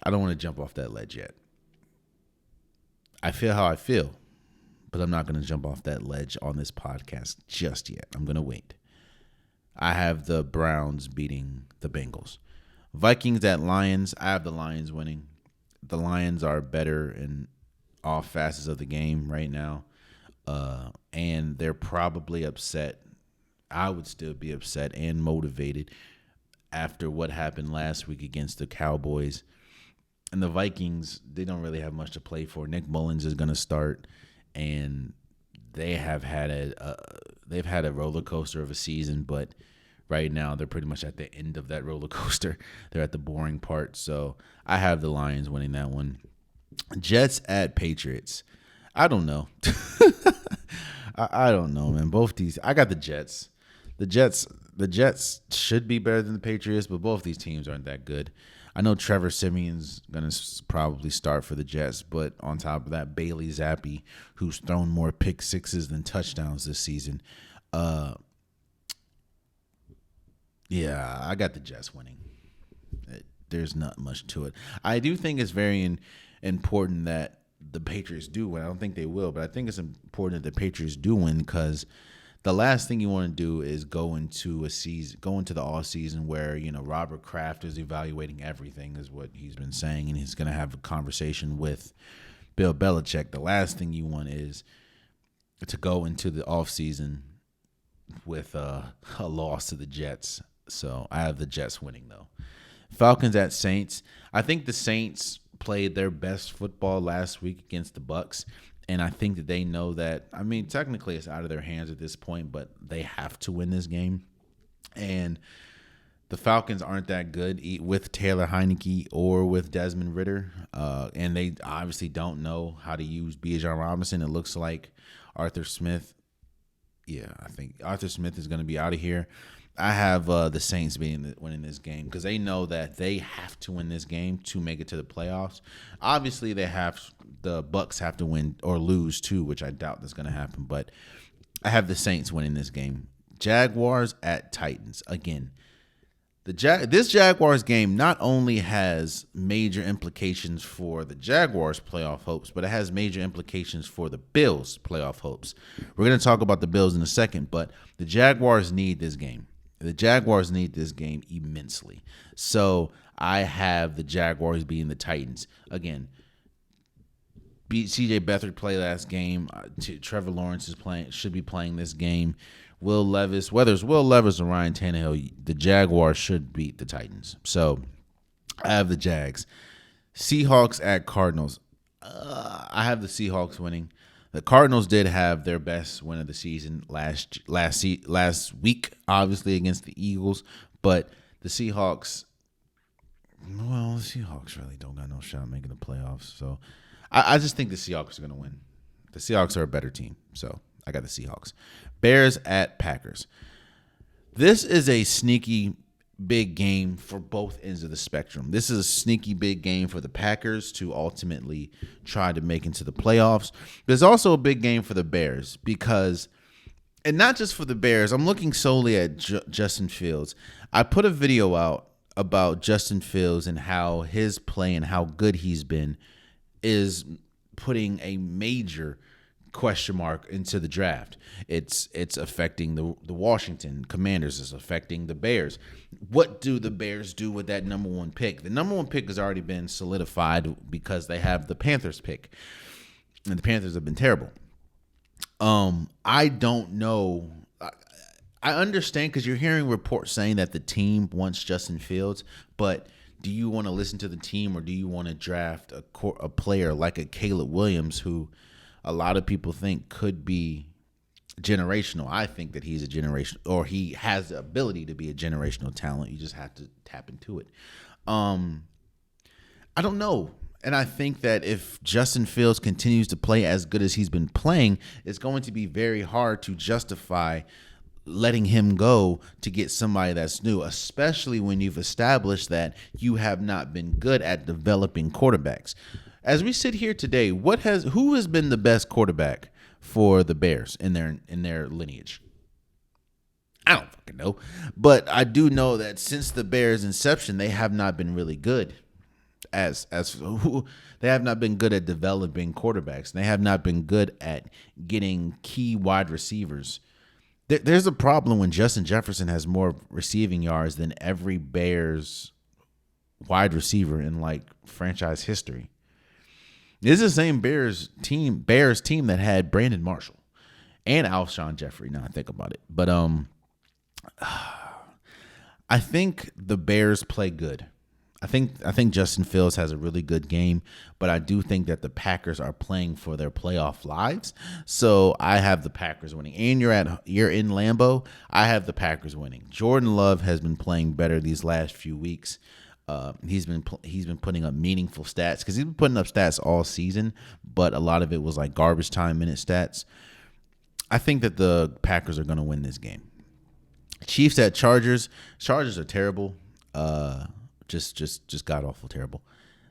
I don't want to jump off that ledge yet. I feel how I feel, but I'm not going to jump off that ledge on this podcast just yet. I'm going to wait. I have the Browns beating the Bengals. Vikings at Lions. I have the Lions winning. The Lions are better in all facets of the game right now. And they're probably upset. I would still be upset and motivated after what happened last week against the Cowboys. And the Vikings, they don't really have much to play for. Nick Mullins is going to start, and they have had a roller coaster of a season. But right now. They're pretty much at the end of that roller coaster. They're at the boring part. So I have the Lions winning that one. Jets at Patriots. I don't know. I don't know, man. Both these, I got the Jets. The Jets should be better than the Patriots, but both these teams aren't that good. I know Trevor Simeon's going to probably start for the Jets, but on top of that, Bailey Zappi, who's thrown more pick sixes than touchdowns this season. Yeah, I got the Jets winning. There's not much to it. I do think it's very important that the Patriots do win. I don't think they will, but I think it's important that the Patriots do win because the last thing you want to do is go into the off season where, Robert Kraft is evaluating everything, is what he's been saying, and he's going to have a conversation with Bill Belichick. The last thing you want is to go into the off season with a loss to the Jets. So I have the Jets winning, though. Falcons at Saints. I think the Saints played their best football last week against the Bucs. And I think that they know that, technically it's out of their hands at this point, but they have to win this game. And the Falcons aren't that good with Taylor Heineke or with Desmond Ridder. And they obviously don't know how to use Bijan Robinson. It looks like Arthur Smith. Yeah, I think Arthur Smith is going to be out of here. I have the Saints winning this game because they know that they have to win this game to make it to the playoffs. Obviously, the Bucs have to win or lose too, which I doubt that's going to happen. But I have the Saints winning this game. Jaguars at Titans again. This Jaguars game not only has major implications for the Jaguars' playoff hopes, but it has major implications for the Bills' playoff hopes. We're going to talk about the Bills in a second, but the Jaguars need this game. The Jaguars need this game immensely. So I have the Jaguars beating the Titans. Again, C.J. Beathard played last game. Trevor Lawrence should be playing this game. Will Levis, whether it's Will Levis or Ryan Tannehill, the Jaguars should beat the Titans. So I have the Jags. Seahawks at Cardinals. I have the Seahawks winning. The Cardinals did have their best win of the season last week, obviously against the Eagles, but the Seahawks really don't got no shot making the playoffs. So I just think the Seahawks are going to win. The Seahawks are a better team, so I got the Seahawks. Bears at Packers. This is a sneaky big game for both ends of the spectrum. This is a sneaky big game for the Packers to ultimately try to make into the playoffs. There's also a big game for the Bears because, and not just for the Bears, I'm looking solely at Justin Fields. I put a video out about Justin Fields and how his play and how good he's been is putting a major question mark into the draft. It's affecting the Washington Commanders. It's affecting the Bears. What do the Bears do with that number one pick? The number one pick has already been solidified because they have the Panthers pick, and the Panthers have been terrible. I don't know. I understand because you're hearing reports saying that the team wants Justin Fields, but do you want to listen to the team or do you want to draft a player like a Caleb Williams who a lot of people think could be generational? I think that he's a generational, or he has the ability to be a generational talent. You just have to tap into it. I don't know. And I think that if Justin Fields continues to play as good as he's been playing, it's going to be very hard to justify letting him go to get somebody that's new, especially when you've established that you have not been good at developing quarterbacks. As we sit here today, who has been the best quarterback for the Bears in their lineage? I don't fucking know, but I do know that since the Bears' inception, they have not been really good. They have not been good at developing quarterbacks. They have not been good at getting key wide receivers. There's a problem when Justin Jefferson has more receiving yards than every Bears wide receiver in franchise history. This is the same Bears team that had Brandon Marshall and Alshon Jeffrey. Now I think about it, but I think the Bears play good. I think Justin Fields has a really good game, but I do think that the Packers are playing for their playoff lives. So I have the Packers winning. And you're in Lambeau. I have the Packers winning. Jordan Love has been playing better these last few weeks. He's been putting up meaningful stats because he's been putting up stats all season, but a lot of it was like garbage time minute stats. I think that the Packers are going to win this game. Chiefs at Chargers. Chargers are terrible. Just god awful terrible.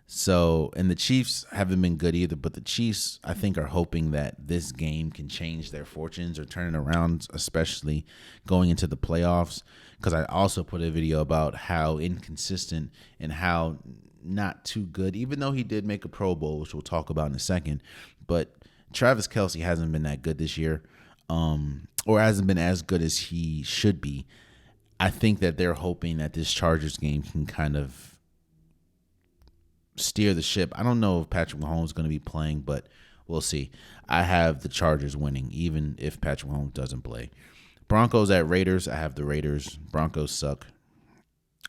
So, and the Chiefs haven't been good either, but the Chiefs, I think, are hoping that this game can change their fortunes or turn it around, especially going into the playoffs. Because I also put a video about how inconsistent and how not too good, even though he did make a Pro Bowl, which we'll talk about in a second. But Travis Kelce hasn't been that good this year, or hasn't been as good as he should be. I think that they're hoping that this Chargers game can kind of steer the ship. I don't know if Patrick Mahomes is going to be playing, but we'll see. I have the Chargers winning, even if Patrick Mahomes doesn't play. Broncos at Raiders. I have the Raiders. Broncos suck.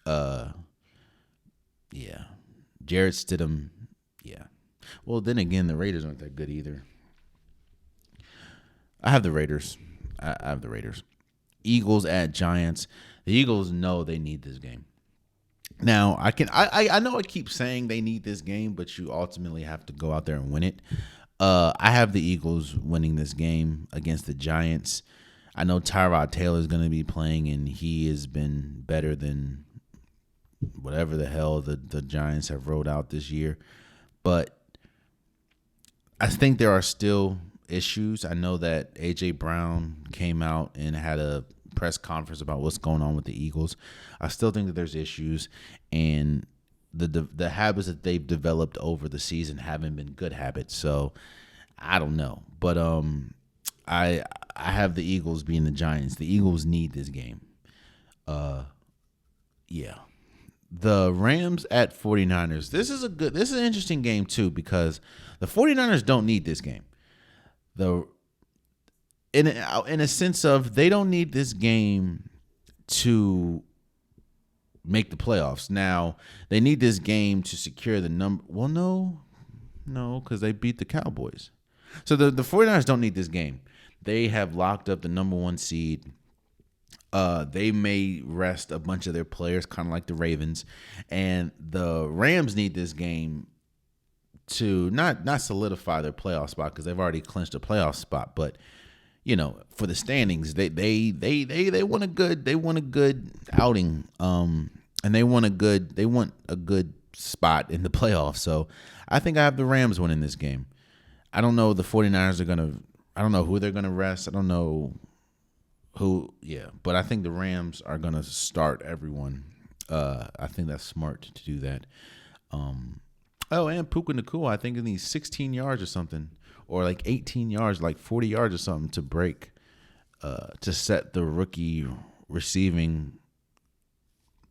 Yeah. Jarrett Stidham. Yeah. Well, then again, the Raiders aren't that good either. I have the Raiders. I have the Raiders. Eagles at Giants. The Eagles know they need this game. Now, I know I keep saying they need this game, but you ultimately have to go out there and win it. I have the Eagles winning this game against the Giants. I know Tyrod Taylor is going to be playing, and he has been better than whatever the hell the Giants have rolled out this year. But I think there are still issues. I know that A.J. Brown came out and had a press conference about what's going on with the Eagles. I still think that there's issues, and the habits that they've developed over the season haven't been good habits. So I don't know, but I have the Eagles being the Giants. The Eagles need this game. Yeah. The Rams at 49ers. This is an interesting game too, because the 49ers don't need this game. In a sense of they don't need this game to make the playoffs. Now, they need this game to secure the number. Well, no, because they beat the Cowboys. So the 49ers don't need this game. They have locked up the number 1 seed. They may rest a bunch of their players, kind of like the Ravens. And the Rams need this game to not solidify their playoff spot, because they've already clinched a playoff spot, but for the standings, they want a good outing, and they want a good spot in the playoffs. So I think I have the Rams winning this game. I don't know the 49ers I don't know who they're gonna rest. I don't know who, but I think the Rams are gonna start everyone. I think that's smart to do that. And Puka Nacua, I think, he needs 16 yards or something, or like 18 yards, like 40 yards or something to break, to set the rookie receiving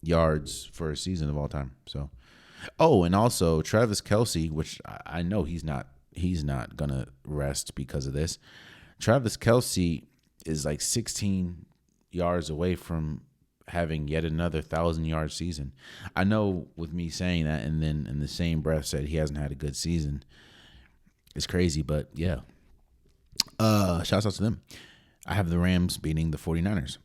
yards for a season of all time. So, and also Travis Kelce, which I know he's not gonna rest because of this. Travis Kelce is like 16 yards away from having yet another 1,000-yard season. I know with me saying that and then in the same breath said he hasn't had a good season, it's crazy, but yeah. Shouts out to them. I have the Rams beating the 49ers.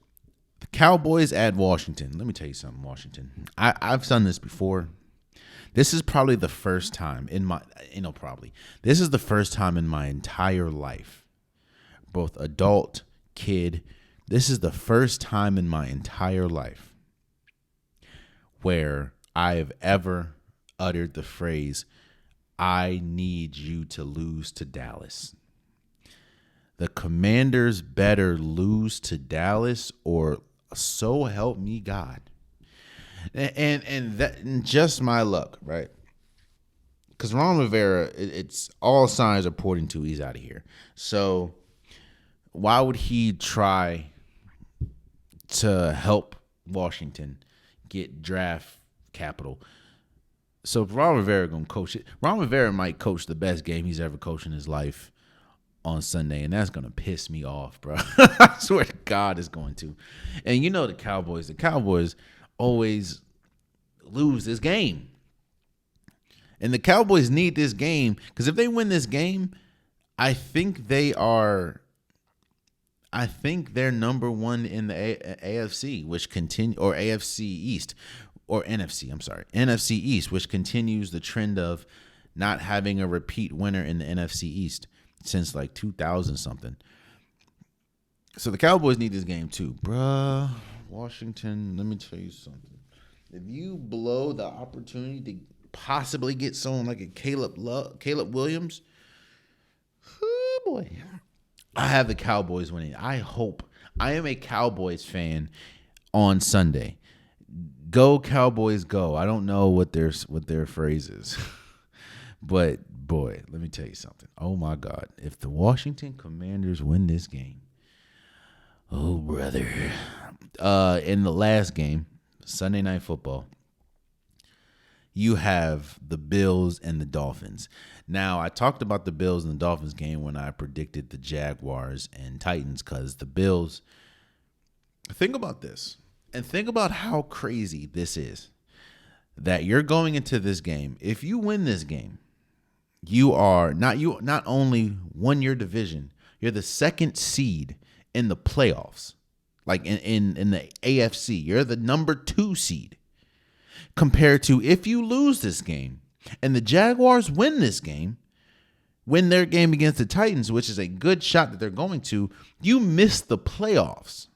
The Cowboys at Washington. Let me tell you something, Washington. I've done this before. This is probably the first time in my, this is the first time in my entire life, both adult, kid, this is the first time in my entire life where I have ever uttered the phrase, I need you to lose to Dallas. The Commanders better lose to Dallas, or so help me God. And that just my luck, right? Because Ron Rivera, it's all signs are pointing to he's out of here. So why would he try to help Washington get draft capital? So if Ron Rivera gonna coach it, Ron Rivera might coach the best game he's ever coached in his life on Sunday, and that's gonna piss me off, bro. I swear to God, it's going to. And the Cowboys always lose this game. And the Cowboys need this game because if they win this game, I think they're number one in the AFC, which or AFC East, or NFC. I'm sorry, NFC East, which continues the trend of not having a repeat winner in the NFC East since like 2000 something. So the Cowboys need this game too, bruh. Washington, let me tell you something. If you blow the opportunity to possibly get someone like a Caleb Williams, oh boy, I have the Cowboys winning. I am a Cowboys fan on Sunday. Go Cowboys, go. I don't know what their phrase is, but boy, let me tell you something. Oh my God, if the Washington Commanders win this game, oh brother, in the last game, Sunday Night Football, you have the Bills and the Dolphins. Now, I talked about the Bills and the Dolphins game when I predicted the Jaguars and Titans because the Bills, think about this and think about how crazy this is that you're going into this game. If you win this game, you not only won your division, you're the second seed in the playoffs. Like in the AFC, you're the number 2 seed. Compared to if you lose this game and the Jaguars win this game, win their game against the Titans, which is a good shot that they're going to, you miss the playoffs.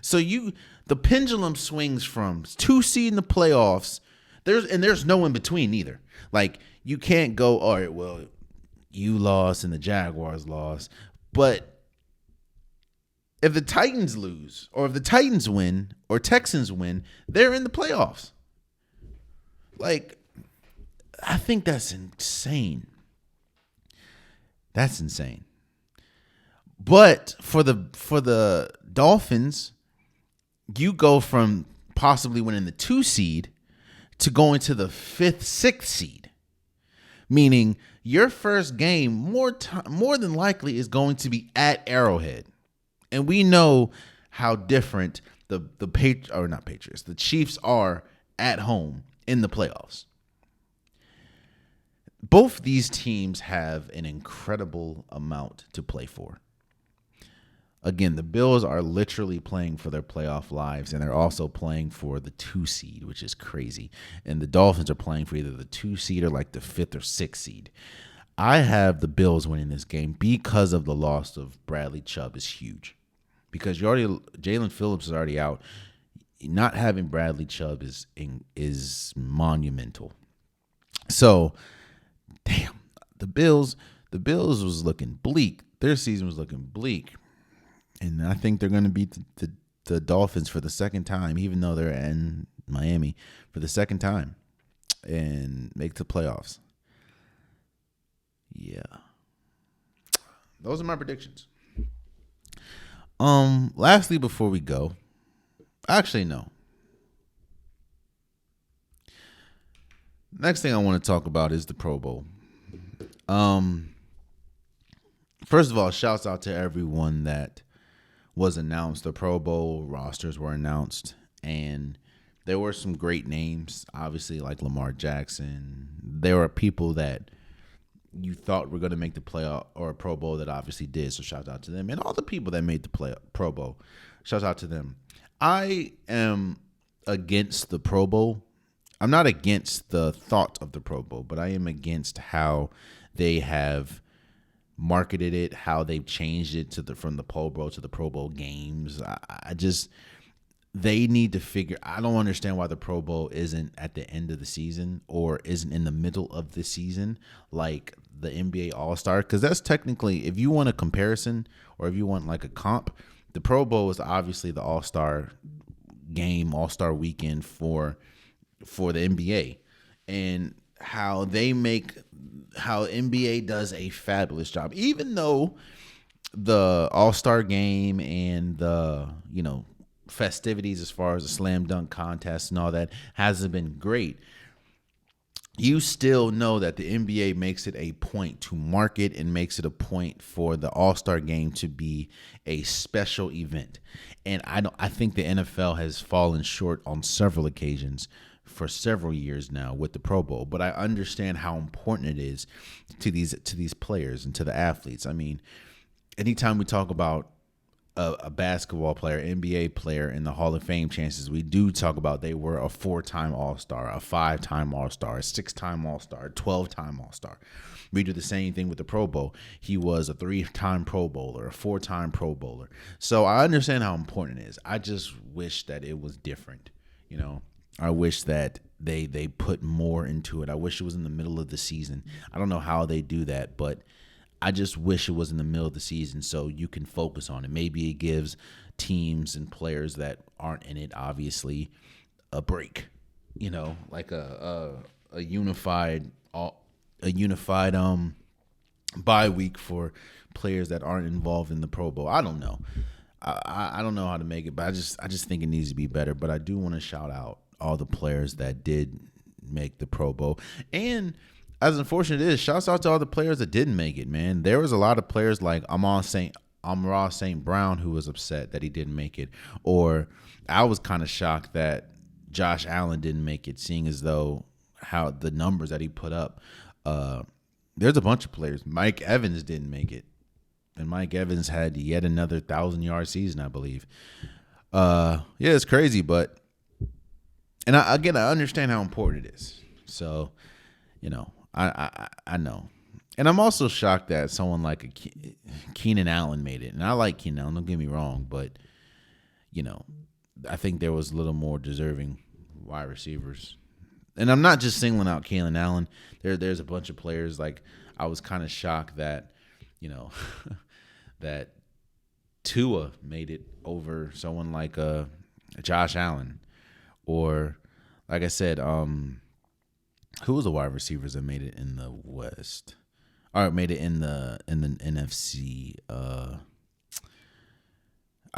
So the pendulum swings from 2 seed in the playoffs. There's no in between either. Like you can't go, all right, well, you lost and the Jaguars lost, but if the Titans lose, or if the Titans win, or Texans win, they're in the playoffs. Like, I think that's insane. That's insane. But for the Dolphins, you go from possibly winning the 2 seed to going to the 5th, 6th seed. Meaning your first game more than likely is going to be at Arrowhead. And we know how different the Chiefs are at home in the playoffs. Both these teams have an incredible amount to play for. Again, the Bills are literally playing for their playoff lives, and they're also playing for the 2 seed, which is crazy. And the Dolphins are playing for either the 2 seed or like the 5th or 6th seed. I have the Bills winning this game because of the loss of Bradley Chubb is huge. Because Jalen Phillips is already out. Not having Bradley Chubb is monumental. So, damn, the Bills was looking bleak. Their season was looking bleak. And I think they're going to beat the Dolphins for the second time, even though they're in Miami for the second time, and make the playoffs. Yeah. Those are my predictions. Lastly, before we go, actually, no. Next thing I want to talk about is the Pro Bowl. First of all, shouts out to everyone that was announced. The Pro Bowl rosters were announced, and there were some great names, obviously, like Lamar Jackson. There were people that you thought were going to make the playoff or Pro Bowl that obviously did, so shout out to them. And all the people that made the Pro Bowl, shout out to them. I am against the Pro Bowl. I'm not against the thought of the Pro Bowl, but I am against how they have marketed it, how they've changed it from the Pro Bowl to the Pro Bowl games. They need to figure. I don't understand why the Pro Bowl isn't at the end of the season or isn't in the middle of the season like the NBA All-Star, because that's technically, if you want a comparison or if you want like a comp, the Pro Bowl is obviously the All-Star game, All-Star weekend for the NBA, and how NBA does a fabulous job, even though the All-Star game and the festivities as far as the slam dunk contest and all that hasn't been great. You still know that the NBA makes it a point to market and makes it a point for the All-Star game to be a special event. And I think the NFL has fallen short on several occasions for several years now with the Pro Bowl, but I understand how important it is to these players and to the athletes. I mean, anytime we talk about a basketball player, NBA player in the Hall of Fame, chances we do talk about they were a 4-time All-Star, a 5-time All-Star, a 6-time All-Star, a 12-time All-Star. We do the same thing with the Pro Bowl. He was a 3-time Pro Bowler, a 4-time Pro Bowler. So I understand how important it is. I just wish that it was different. You know, I wish that they put more into it. I wish it was in the middle of the season. I don't know how they do that, but I just wish it was in the middle of the season so you can focus on it. Maybe it gives teams and players that aren't in it, obviously, a break. You know, like a unified bye week for players that aren't involved in the Pro Bowl. I don't know. I don't know how to make it, but I just think it needs to be better. But I do want to shout out all the players that did make the Pro Bowl. And as unfortunate it is, shouts out to all the players that didn't make it, man. There was a lot of players like Amon St. Brown who was upset that he didn't make it. Or I was kind of shocked that Josh Allen didn't make it, seeing as though how the numbers that he put up. There's a bunch of players. Mike Evans didn't make it. And Mike Evans had yet another 1,000-yard season, I believe. Yeah, it's crazy, but and I understand how important it is. So, you know, I know. And I'm also shocked that someone like Keenan Allen made it. And I like Keenan Allen, don't get me wrong, but, you know, I think there was a little more deserving wide receivers. And I'm not just singling out Keenan Allen. There's a bunch of players. Like, I was kind of shocked that, you know, that Tua made it over someone like Josh Allen. Or, like I said, who was the wide receivers that made it in the West? Or made it in the NFC. I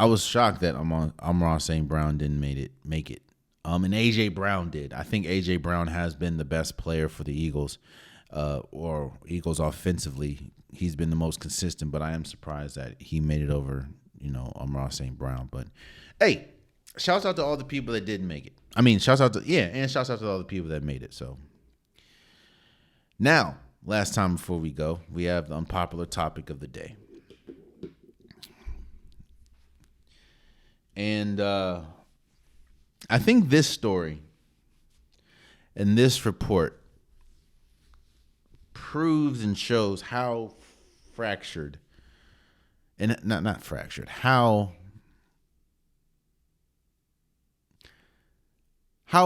was shocked that Amon St. Brown didn't make it. And A.J. Brown did. I think A.J. Brown has been the best player for the Eagles, or Eagles offensively. He's been the most consistent, but I am surprised that he made it over, you know, Amon St. Brown. But, hey, shouts out to all the people that didn't make it. I mean, shouts out to all the people that made it. So, now, last time before we go, we have the unpopular topic of the day. And I think this story and this report proves and shows how fractured, and not fractured, how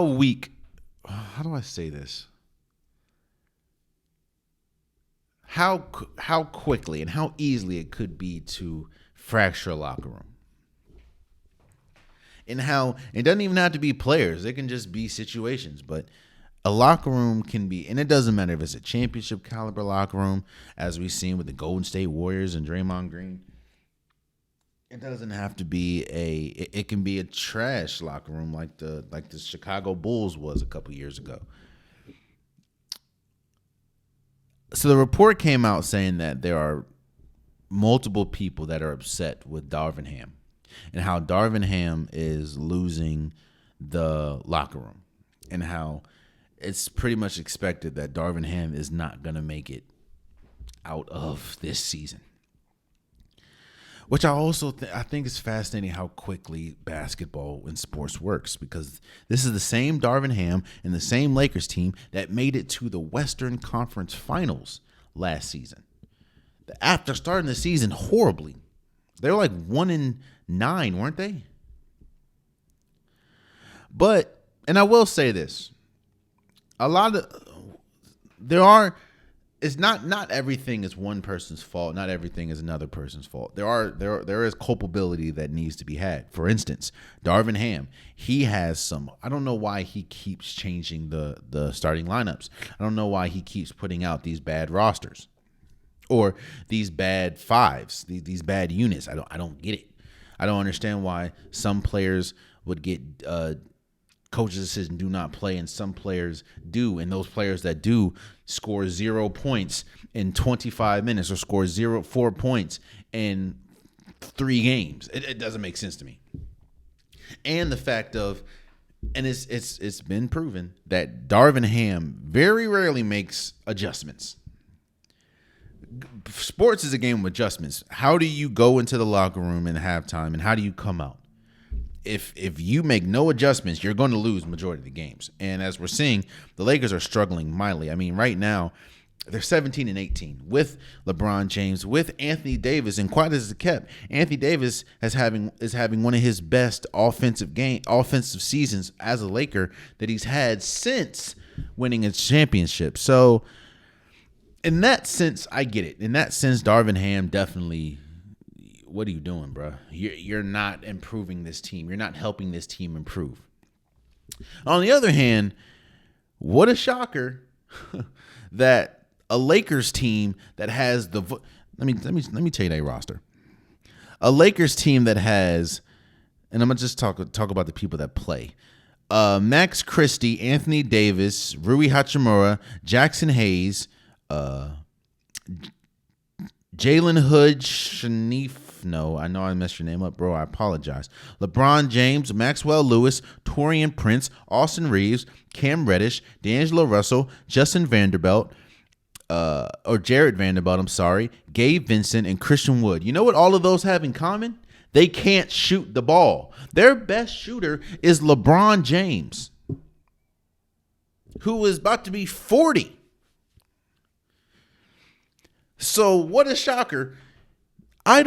weak, how do I say this? How quickly and how easily it could be to fracture a locker room. And how it doesn't even have to be players. It can just be situations. But a locker room can be, and it doesn't matter if it's a championship caliber locker room, as we've seen with the Golden State Warriors and Draymond Green. It doesn't have to be it can be a trash locker room like the Chicago Bulls was a couple years ago. So the report came out saying that there are multiple people that are upset with Darvin Ham and how Darvin Ham is losing the locker room and how it's pretty much expected that Darvin Ham is not going to make it out of this season. Which I also I think is fascinating how quickly basketball and sports works, because this is the same Darvin Ham and the same Lakers team that made it to the Western Conference Finals last season. After starting the season horribly, they were like 1-9, weren't they? But, and I will say this, it's not everything is one person's fault. Not everything is another person's fault. There is culpability that needs to be had. For instance, Darvin Ham, he has some. I don't know why he keeps changing the starting lineups. I don't know why he keeps putting out these bad rosters or these bad fives, these bad units. I don't get it. I don't understand why some players would get coach's decision do not play and some players do, and those players that do score 0 points in 25 minutes or score 4 points in 3 games. It doesn't make sense to me. And the fact of And it's been proven that Darvin Ham very rarely makes adjustments. Sports is a game of adjustments. How do you go into the locker room in halftime, and how do you come out? If you make no adjustments, you're going to lose majority of the games. And as we're seeing, the Lakers are struggling mightily. I mean, right now, they're 17-18 with LeBron James, with Anthony Davis, and quite as it kept, Anthony Davis is having one of his best offensive seasons as a Laker that he's had since winning a championship. So, in that sense, I get it. In that sense, Darvin Ham definitely. What are you doing, bro? You're not improving this team. You're not helping this team improve. On the other hand, what a shocker that a Lakers team that has the let me tell you that roster. A Lakers team that has, and I'm gonna just talk about the people that play. Max Christie, Anthony Davis, Rui Hachimura, Jackson Hayes, Jalen Hood, Shanif. No, I know I messed your name up, bro. I apologize. LeBron James, Maxwell Lewis, Taurean Prince, Austin Reeves, Cam Reddish, D'Angelo Russell, Justin Vanderbilt, or Jared Vanderbilt, I'm sorry, Gabe Vincent, and Christian Wood. You know what all of those have in common? They can't shoot the ball. Their best shooter is LeBron James, who is about to be 40. So what a shocker. I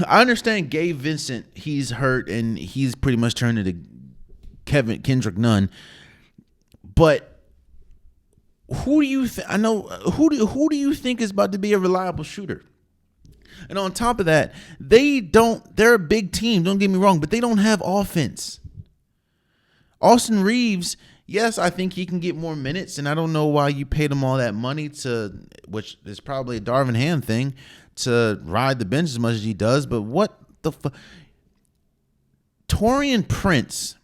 understand Gabe Vincent, he's hurt and he's pretty much turned into Kendrick Nunn. But who do you you think is about to be a reliable shooter? And on top of that, they're a big team, don't get me wrong, but they don't have offense. Austin Reeves, yes, I think he can get more minutes, and I don't know why you paid him all that money which is probably a Darvin Ham thing, to ride the bench as much as he does. But what the Taurean Prince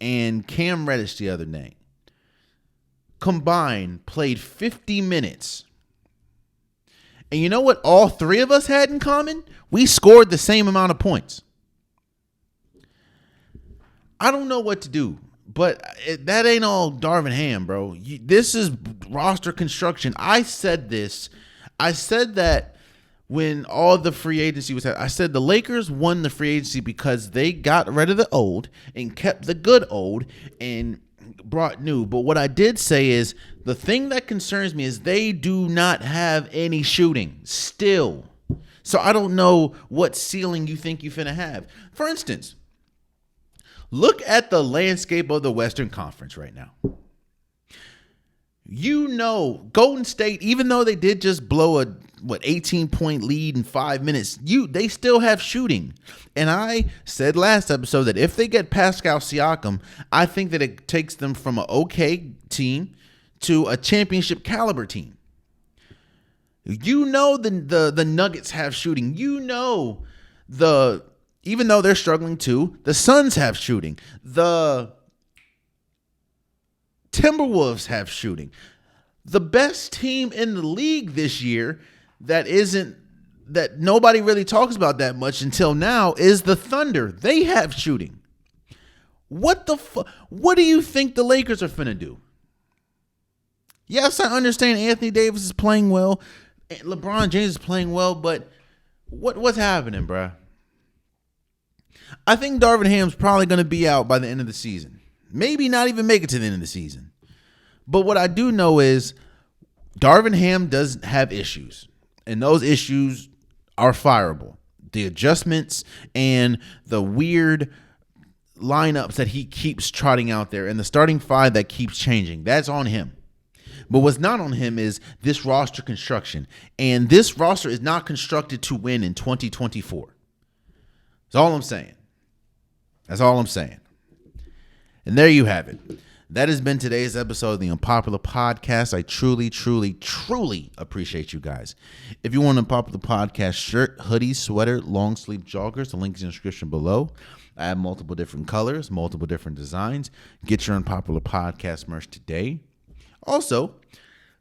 and Cam Reddish the other night combined played 50 minutes. And you know what all three of us had in common? We scored the same amount of points. I don't know what to do, but that ain't all Darvin Ham, bro. This is roster construction. I said that when all the free agency was happening. I said the Lakers won the free agency because they got rid of the old and kept the good old and brought new. But what I did say is the thing that concerns me is they do not have any shooting still. So I don't know what ceiling you think you're finna have. For instance, look at the landscape of the Western Conference right now. You know, Golden State, even though they did just blow a 18-point lead in 5 minutes, they still have shooting. And I said last episode that if they get Pascal Siakam, I think that it takes them from an okay team to a championship caliber team. You know the Nuggets have shooting. You know even though they're struggling too, the Suns have shooting. The Timberwolves have shooting. The best team in the league this year that nobody really talks about that much until now is the Thunder. They have shooting. What do you think the Lakers are finna do? Yes, I understand Anthony Davis is playing well. LeBron James is playing well, but what's happening, bruh? I think Darvin Ham's probably going to be out by the end of the season. Maybe not even make it to the end of the season. But what I do know is Darvin Ham does have issues, and those issues are fireable. The adjustments and the weird lineups that he keeps trotting out there and the starting five that keeps changing, that's on him. But what's not on him is this roster construction. And this roster is not constructed to win in 2024. That's all I'm saying. That's all I'm saying. And there you have it. That has been today's episode of the Unpopular Podcast. I truly, truly, truly appreciate you guys. If you want an Unpopular Podcast shirt, hoodie, sweater, long sleeve joggers, the link is in the description below. I have multiple different colors, multiple different designs. Get your Unpopular Podcast merch today. Also,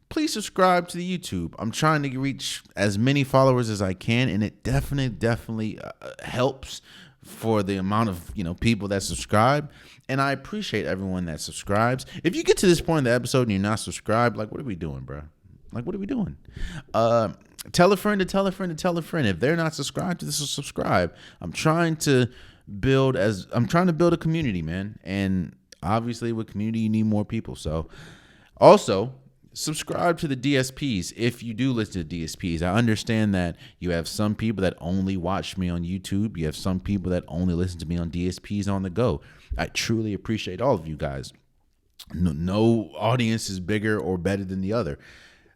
please subscribe to the YouTube. I'm trying to reach as many followers as I can, and it definitely helps for the amount of, people that subscribe. And I appreciate everyone that subscribes. If you get to this point in the episode and you're not subscribed, like, what are we doing, bro? Like, what are we doing? Tell a friend to tell a friend to tell a friend. If they're not subscribed to this, subscribe. I'm trying to build a community, man. And obviously with community, you need more people. So also subscribe to the DSPs. If you do listen to DSPs, I understand that you have some people that only watch me on YouTube. You have some people that only listen to me on DSPs on the go. I truly appreciate all of you guys. No audience is bigger or better than the other.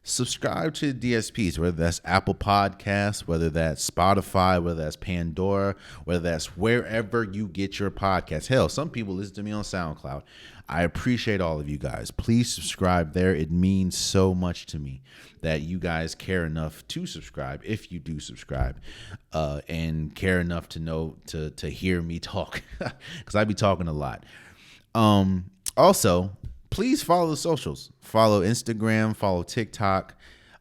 Subscribe to DSPs, whether that's Apple Podcasts, whether that's Spotify, whether that's Pandora, whether that's wherever you get your podcasts. Hell, some people listen to me on SoundCloud. I appreciate all of you guys. Please subscribe there. It means so much to me that you guys care enough to subscribe, if you do subscribe, and care enough to know to hear me talk, because I be talking a lot. Also, please follow the socials. Follow Instagram, follow TikTok.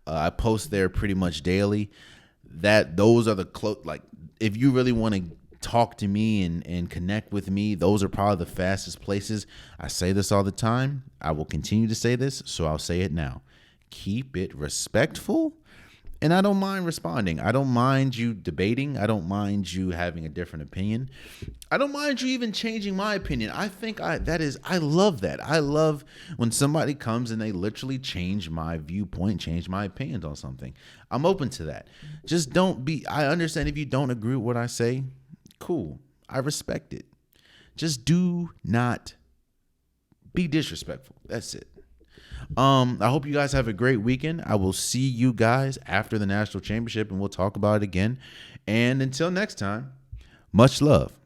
I post there pretty much daily. Those are if you really want to talk to me and connect with me, those are probably the fastest places. I say this all the time. I will continue to say this, so I'll say it now. Keep it respectful, and I don't mind responding. I don't mind you debating. I don't mind you having a different opinion. I don't mind you even changing my opinion. I love that. I love when somebody comes and they literally change my viewpoint, change my opinions on something. I'm open to that. Just I understand if you don't agree with what I say. Cool. I respect it. Just do not be disrespectful. That's it. I hope you guys have a great weekend. I will see you guys after the national championship and we'll talk about it again. And until next time, much love.